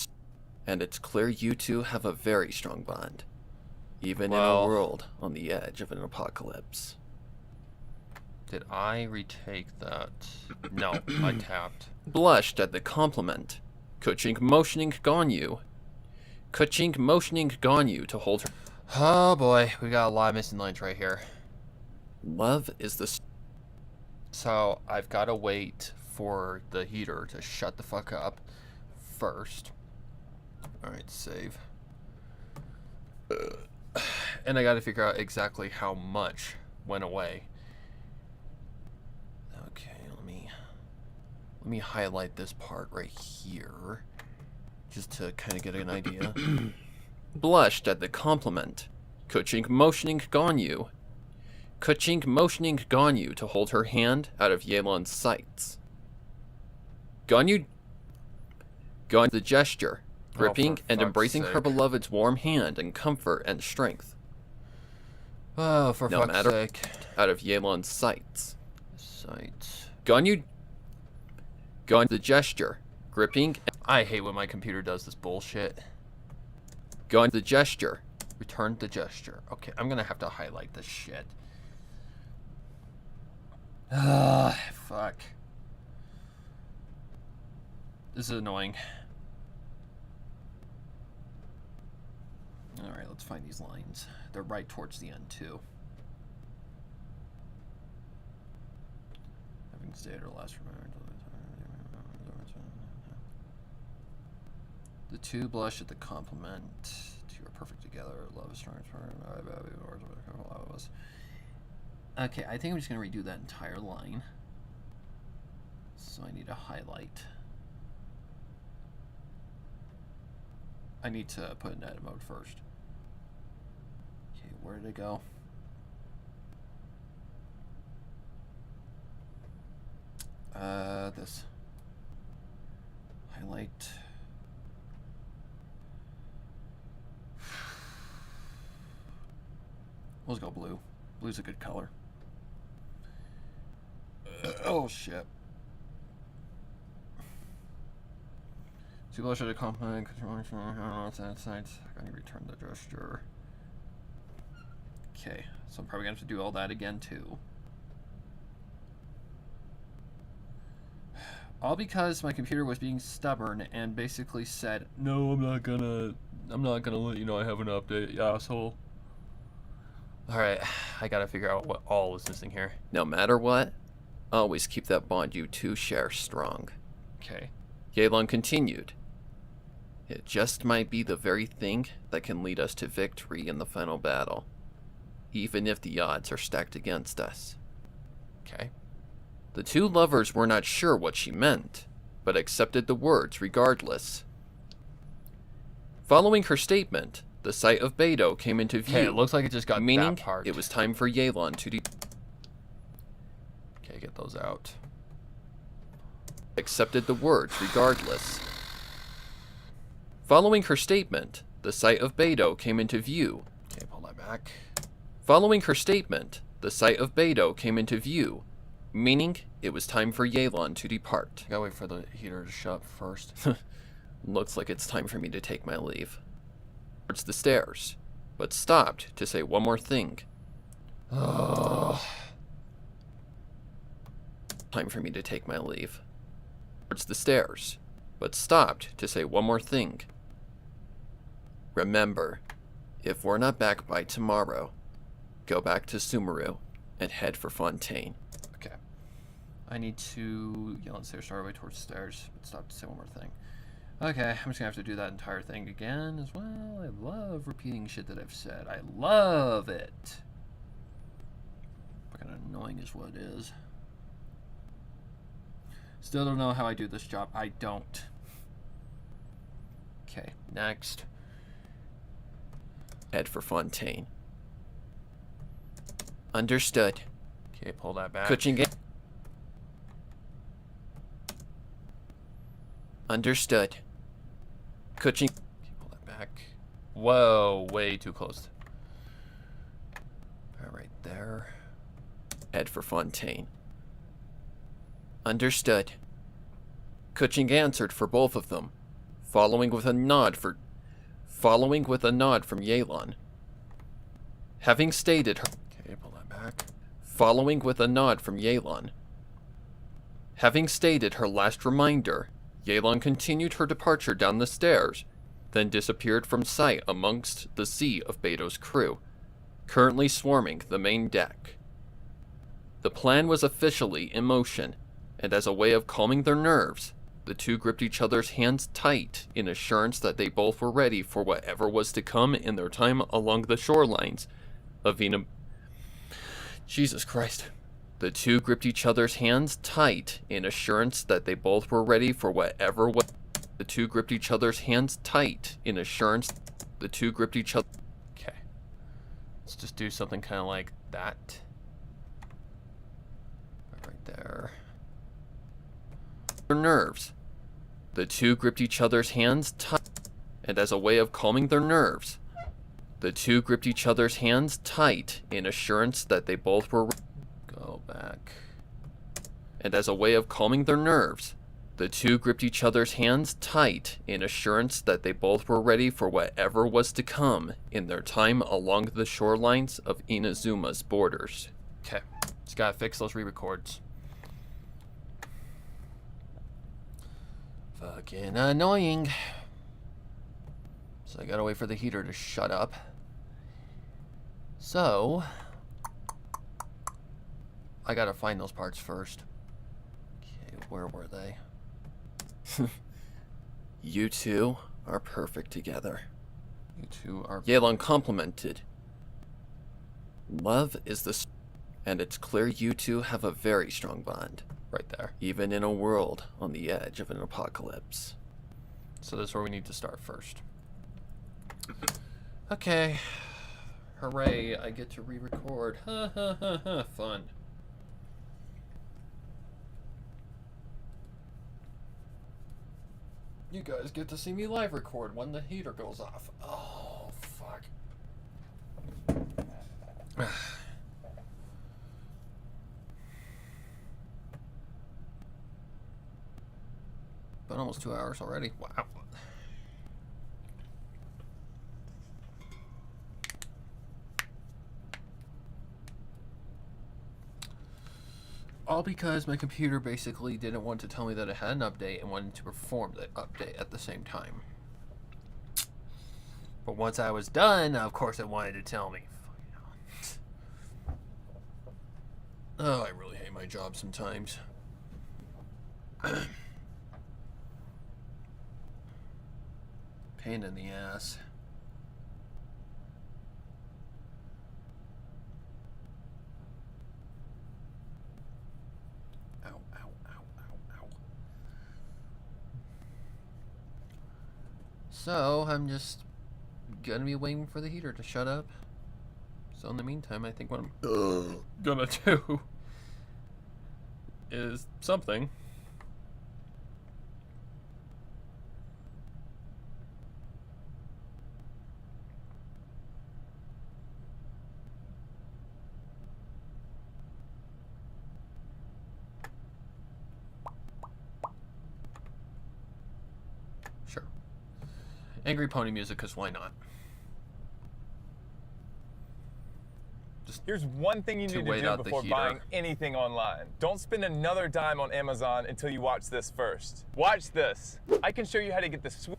And it's clear you two have a very strong bond. Even in a world on the edge of an apocalypse. Did I retake that? No, I tapped. Blushed at the compliment. Kuching motioning Ganyu to hold her. Oh boy, we got a lot of missing lines right here. Love is the... So, I've got to wait for the heater to shut the fuck up first. Alright, save. And I got to figure out exactly how much went away. Okay, let me highlight this part right here, just to kind of get an idea. Blushed at the compliment. Kuching motioning Ganyu to hold her hand out of Yelan's sights. Ganyu the gesture, gripping and embracing her beloved's warm hand in comfort and strength. Oh, for No fuck's matter sake. out of Yelan's sights. Ganyu the gesture, gripping. I hate when my computer does this bullshit. Ganyu the gesture. Return the gesture. Okay, I'm gonna have to highlight this shit. Ah, fuck. This is annoying. Alright, let's find these lines. They're right towards the end, too. Having stayed or last remembered. The two blush at the compliment. Two are perfect together. Love is strong. Okay, I think I'm just going to redo that entire line. So I need to highlight. I need to put in edit mode first. Okay, where did it go? This. Highlight. Let's go blue. Blue's a good color. Oh shit. Two blush at a compliment. I need to return the gesture. Okay, so I'm probably gonna have to do all that again too. All because my computer was being stubborn and basically said, "No, I'm not gonna let you know I have an update, you asshole." Alright, I gotta figure out what all is missing here. No matter what, always keep that bond you two share strong. Okay. Yelan continued. It just might be the very thing that can lead us to victory in the final battle, even if the odds are stacked against us. Okay. The two lovers were not sure what she meant, but accepted the words regardless. Following her statement, the sight of Beidou came into view. Okay, it looks like it just got meaning that part. it was time for Yelan to Okay, get those out. Accepted the words regardless. Following her statement, the sight of Beidou came into view. Okay, pull that back. Following her statement, the sight of Beidou came into view, meaning it was time for Yelan to depart. I gotta wait for the heater to shut first. Looks like it's time for me to take my leave. Towards the stairs, but stopped to say one more thing. Time for me to take my leave. Towards the stairs, but stopped to say one more thing. Remember, if we're not back by tomorrow, go back to Sumeru and head for Fontaine. Okay. I need to yell and stairs, start away towards the stairs, but stop to say one more thing. Okay, I'm just gonna have to do that entire thing again as well. I love repeating shit that I've said. I love it. Fucking annoying is what it is. Still don't know how I do this job. I don't. Okay, next. Head for Fontaine. Understood. Okay, pull that back. Kuching. Understood. Kuching. Okay, pull that back. Whoa, way too close. All right, there. Head for Fontaine. Understood. Kuching answered for both of them, following with a nod from Yelan. Having stated her Okay, pull that back. following with a nod from Yelan. Having stated her last reminder, Yelan continued her departure down the stairs, then disappeared from sight amongst the sea of Beidou's crew, currently swarming the main deck. The plan was officially in motion, and as a way of calming their nerves, the two gripped each other's hands tight in assurance that they both were ready for whatever was to come in their time along the shorelines of Jesus Christ. The two gripped each other's hands tight in assurance that they both were ready for whatever was. The two gripped each other's hands tight in assurance. The two gripped each other. Okay. Let's just do something kind of like that. Right there. Their nerves. The two gripped each other's hands tight, and as a way of calming their nerves, the two gripped each other's hands tight in assurance that they both were. Go back. And as a way of calming their nerves, the two gripped each other's hands tight in assurance that they both were ready for whatever was to come in their time along the shorelines of Inazuma's borders. Okay, just gotta fix those re-records. Fucking annoying. So I gotta wait for the heater to shut up. So I gotta find those parts first. Okay, where were they? You two are perfect together. You two are. Yelan complimented. Love is the... And it's clear you two have a very strong bond. Right there. Even in a world on the edge of an apocalypse. So this is where we need to start first. Okay. Hooray, I get to re-record. Ha ha ha ha, fun. You guys get to see me live record when the heater goes off. Oh, fuck. Been almost 2 hours already. Wow. All because my computer basically didn't want to tell me that it had an update and wanted to perform that update at the same time. But once I was done, of course it wanted to tell me. Oh, I really hate my job sometimes. Pain in the ass. Ow, ow, ow, ow, ow. So, I'm just gonna be waiting for the heater to shut up. So in the meantime, I think what I'm gonna do is something. Sure. Angry Pony music, because why not? Here's one thing you need to do before buying anything online. Don't spend another dime on Amazon until you watch this first. Watch this. I can show you how to get the sweet...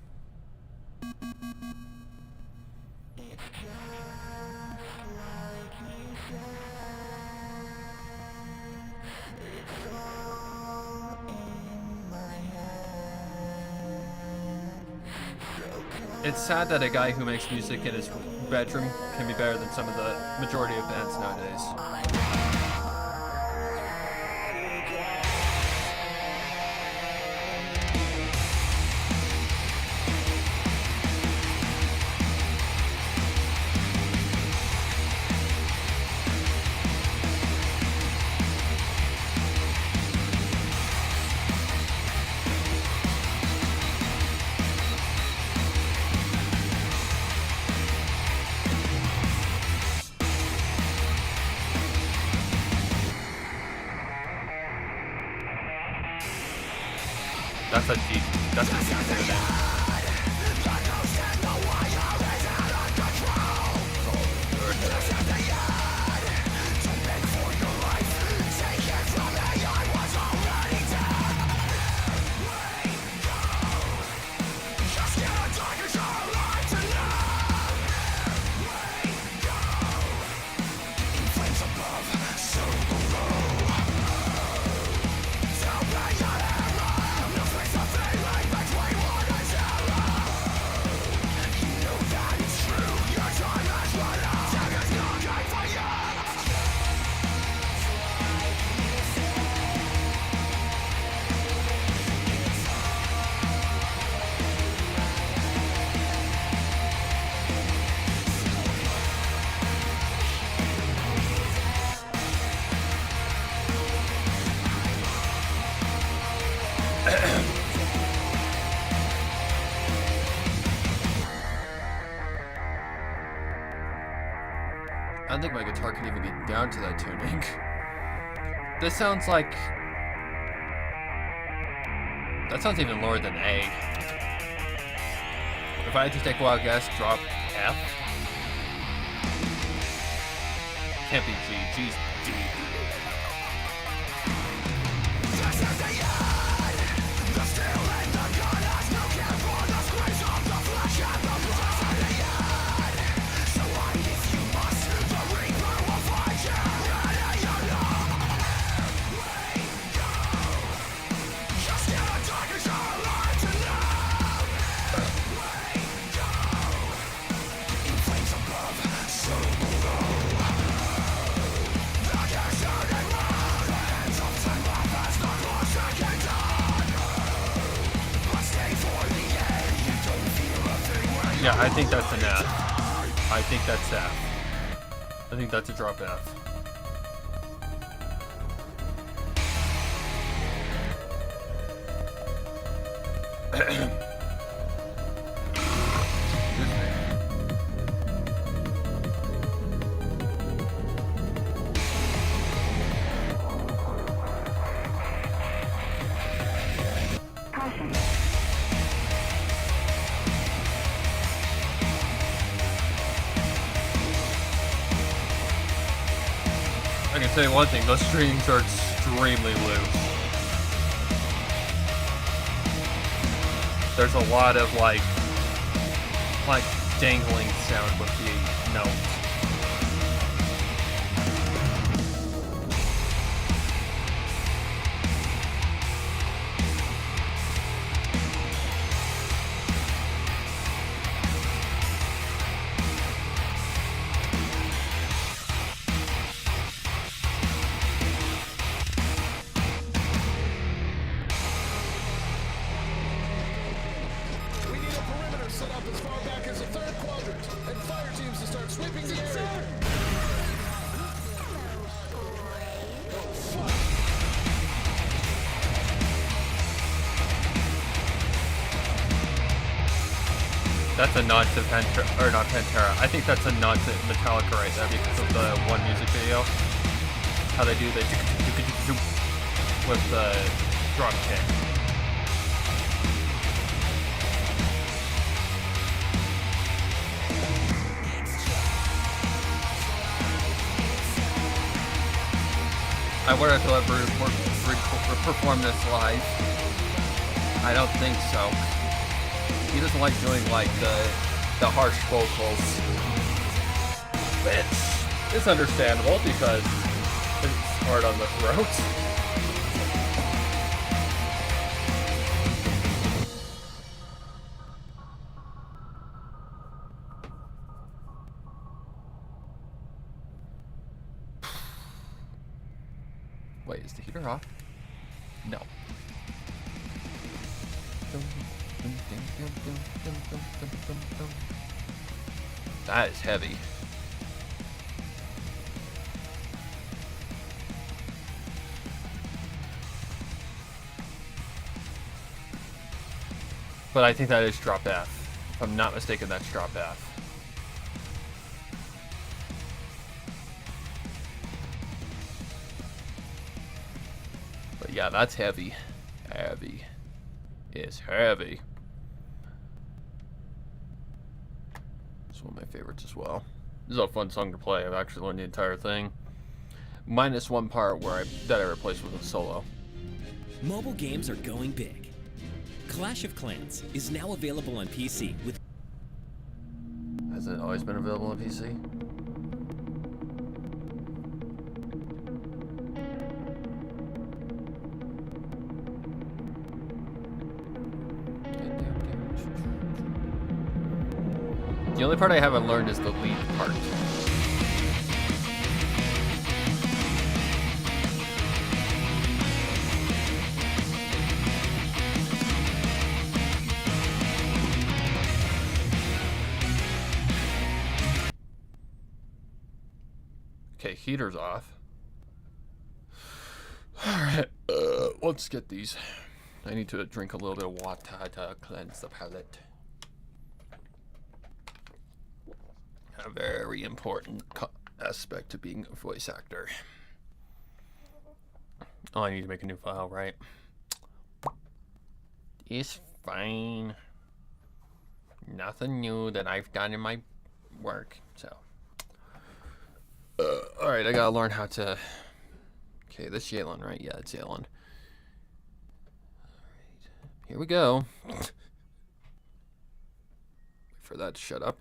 It's sad that a guy who makes music in his bedroom can be better than some of the majority of bands nowadays. That's a deep, that's a deep name. guitar can even get down to that tuning. This sounds like... That sounds even lower than A. If I had to take a wild guess, drop F. Can't be G. G's D. Yeah, I think that's an F. I think that's F. I think that's a drop F. I can tell you one thing, those strings are extremely loose. There's a lot of like dangling sound with the notes. Set up as far back as the third quadrant, and fire teams to start sweeping the area. Oh, fuck. That's a nod to Pantera, or not Pantera. I think that's a nod to Metallica right there because of the one music video. How they do the with the drum kick. I wonder if he'll ever perform this live. I don't think so. He doesn't like doing like the harsh vocals. It's understandable because it's hard on the throat. Wait, is the heater off? No. That is heavy. But I think that is drop F. If I'm not mistaken, that's drop F. But yeah, that's heavy. Heavy. It's heavy. It's one of my favorites as well. This is a fun song to play. I've actually learned the entire thing. Minus one part where that I replaced with a solo. Mobile games are going big. Clash of Clans is now available on PC with... Has it always been available on PC? The only part I haven't learned is the lead part. Okay, heater's off. Alright, let's get these. I need to drink a little bit of water to cleanse the palate. A very important aspect to being a voice actor. Oh, I need to make a new file, right? It's fine. Nothing new that I've done in my work, so. Alright, I gotta learn how to... Okay, this Yalen, right? Yeah, it's Yalen. Alright, here we go. Wait for that to shut up.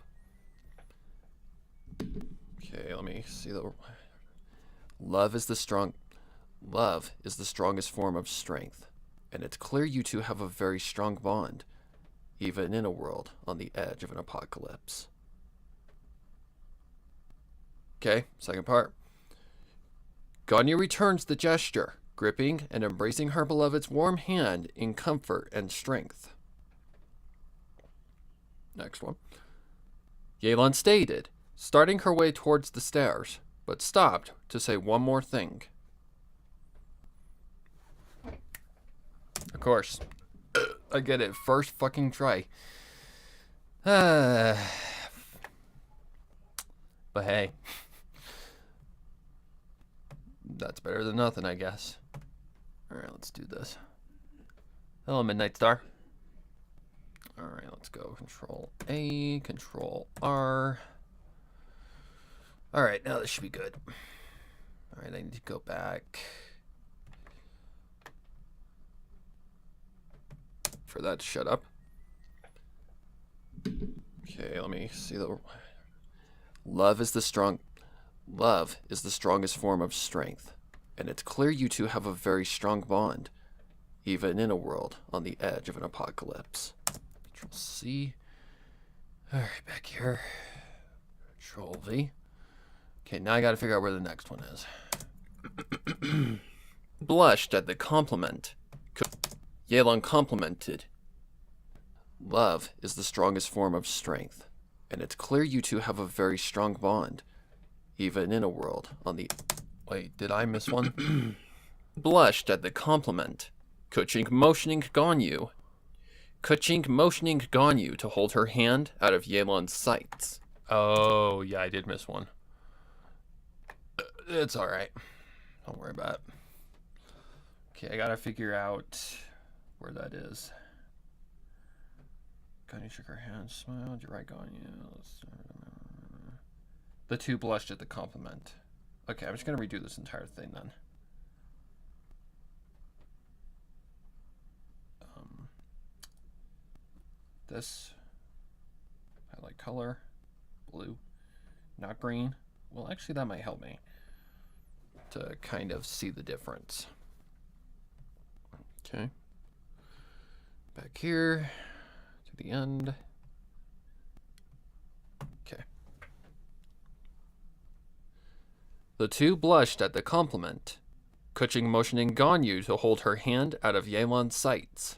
Okay, let me see the... Love is the strongest form of strength, and it's clear you two have a very strong bond, even in a world on the edge of an apocalypse. Okay, second part. Ganya returns the gesture, gripping and embracing her beloved's warm hand in comfort and strength. Next one. Yelan stated, starting her way towards the stairs, but stopped to say one more thing. Of course. I get it. First fucking try. But hey. That's better than nothing, I guess. Alright, let's do this. Hello, Midnight Star. Alright, let's go. Control A, Control R. Alright, now this should be good. Alright, I need to go back. For that to shut up. Okay, let me see the... Love is the strongest form of strength, and it's clear you two have a very strong bond, even in a world on the edge of an apocalypse. Control C. Alright, back here. Control V. Okay, now I gotta figure out where the next one is. Blushed at the compliment. Yelan complimented. Love is the strongest form of strength, and it's clear you two have a very strong bond, even in a world on the... Wait, did I miss one? Blushed at the compliment. Kuching motioning Ganyu. Kuching motioning Ganyu to hold her hand out of Yelan's sights. Oh, yeah, I did miss one. It's alright. Don't worry about it. Okay, I gotta figure out where that is. Ganyu shook her hand, smiled. You're right, Ganyu. The two blushed at the compliment. Okay, I'm just gonna redo this entire thing then. This highlight color, blue, not green. Well, actually, that might help me to kind of see the difference. Okay. Back here to the end. Okay. The two blushed at the compliment, Kuching motioning Ganyu to hold her hand out of Yelan's sights.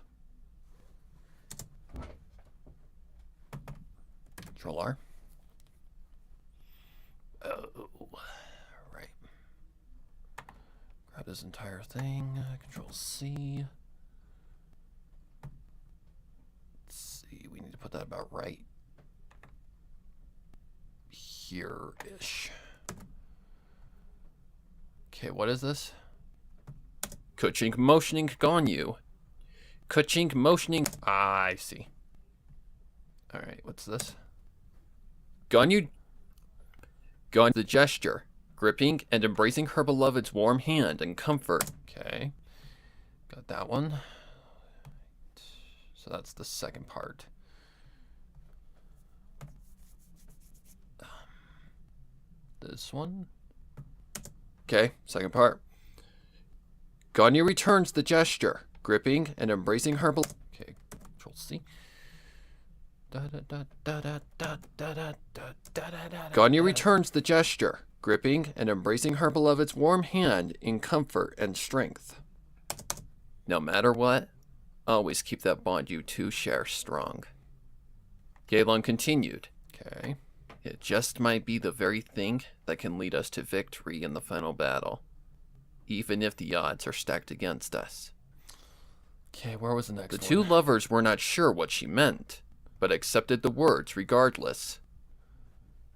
Control R. Oh, right. Grab this entire thing. Control C. Let's see. We need to put that about right here-ish. Okay, what is this? Kuching motioning Ganyu. Kuching motioning... Ah, I see. Alright, what's this? Ganyu the gesture, gripping and embracing her beloved's warm hand in comfort. Okay, got that one. So that's the second part. This one. Okay, second part. Ganyu returns the gesture, gripping and embracing her Okay, Control C. Ganyu returns the gesture, gripping and embracing her beloved's warm hand in comfort and strength. No matter what, always keep that bond you two share strong. Yelan continued. Okay. It just might be the very thing that can lead us to victory in the final battle, even if the odds are stacked against us. Okay, where was the next one? The two lovers were not sure what she meant, but accepted the words regardless.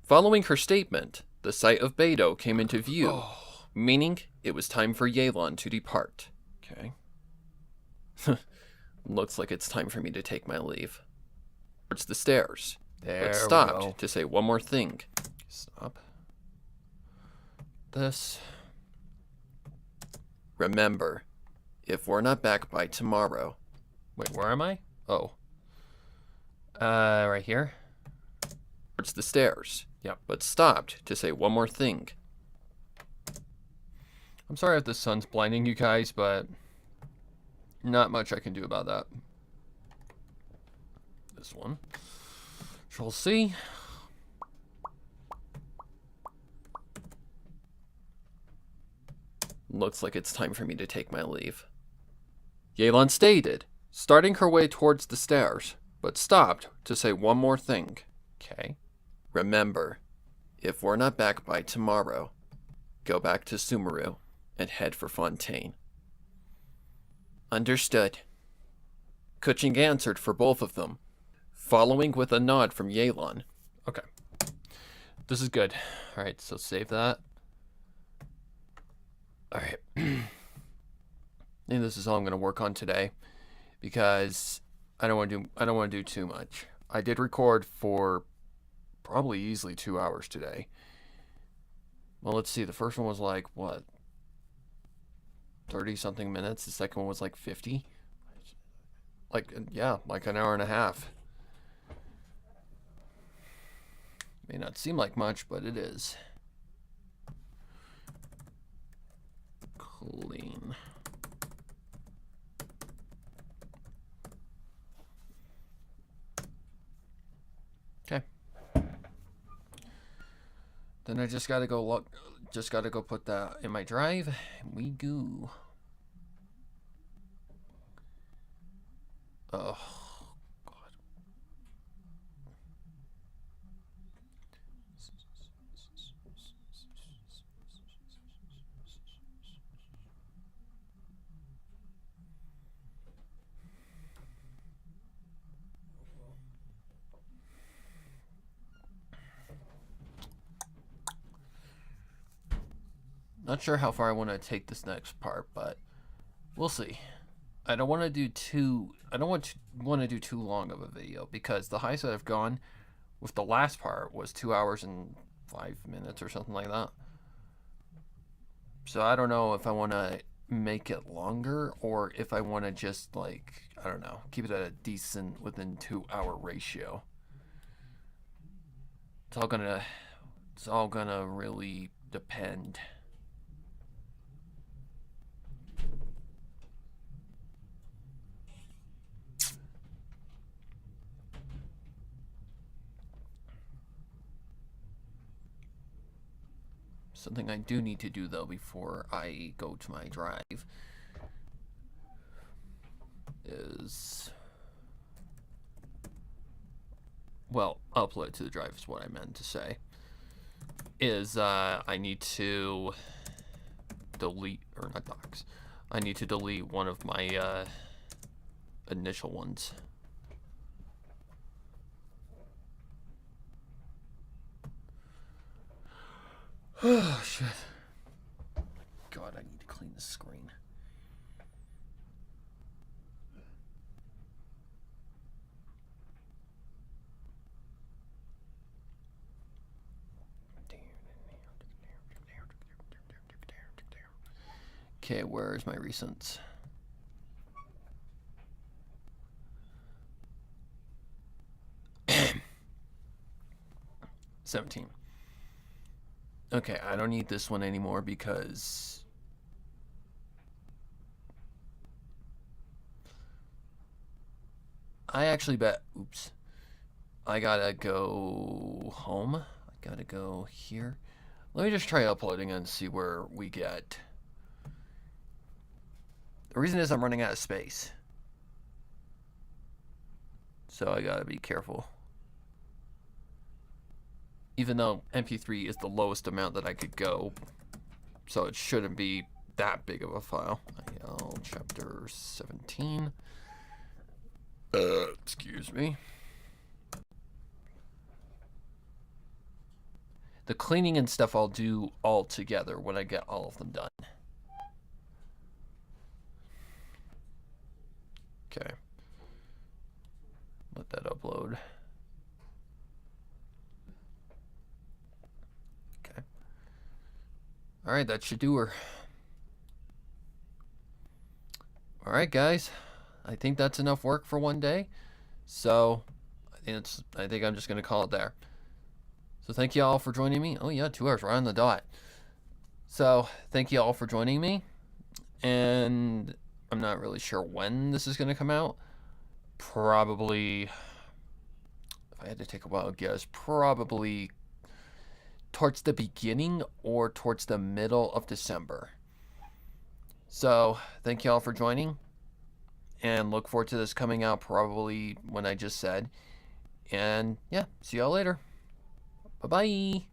Following her statement, the sight of Beto came into view, meaning it was time for Yelan to depart. Okay. Looks like it's time for me to take my leave. Towards the stairs, There but we stopped go. to say one more thing. Stop. This. Remember, if we're not back by tomorrow... Wait, where am I? Oh. Right here? Towards the stairs. Yep. But stopped to say one more thing. I'm sorry if the sun's blinding you guys, but not much I can do about that. This one. Control C. Looks like it's time for me to take my leave. Yelan stated, starting her way towards the stairs, but stopped to say one more thing. Okay. Remember, if we're not back by tomorrow, go back to Sumeru and head for Fontaine. Understood. Kuching answered for both of them, following with a nod from Yelan. Okay. This is good. Alright, so save that. Alright. I think this is all I'm gonna work on today. Because I don't wanna do too much. I did record for probably easily 2 hours today. Well, let's see, the first one was like what? 30 something minutes. The second one was like 50. Like, yeah, like an hour and a half. May not seem like much, but it is. Clean. Okay. Then I just gotta go look. Just gotta go put that in my drive. And we go. Oh, God. Not sure how far I want to take this next part, but we'll see. I don't want to do too long of a video because the highest that I've gone with the last part was 2 hours and 5 minutes or something like that. So I don't know if I want to make it longer or if I want to just, like, I don't know, keep it at a decent within 2 hour ratio. It's all gonna really depend. Something I do need to do, though, before I go to my drive is... Well, upload it to the drive is what I meant to say. Is, I need to delete, or not docs, I need to delete one of my, initial ones. Oh, shit. God, I need to clean the screen. Okay, where's my recents? $17. Okay, I don't need this one anymore because I actually bet, oops, I gotta go home. I gotta go here. Let me just try uploading and see where we get. The reason is I'm running out of space. So I gotta be careful. Even though MP3 is the lowest amount that I could go, so it shouldn't be that big of a file. IL chapter 17. Excuse me. The cleaning and stuff I'll do all together when I get all of them done. Okay. Let that upload. Okay. Alright, that should do her. Alright, guys. I think that's enough work for one day. So, I think I'm just going to call it there. So thank you all for joining me. Oh yeah, 2 hours right on the dot. So thank you all for joining me. And I'm not really sure when this is going to come out. Probably, if I had to take a wild guess, probably towards the beginning or towards the middle of December. So thank you all for joining. And look forward to this coming out probably when I just said. And yeah, see y'all later. Bye-bye.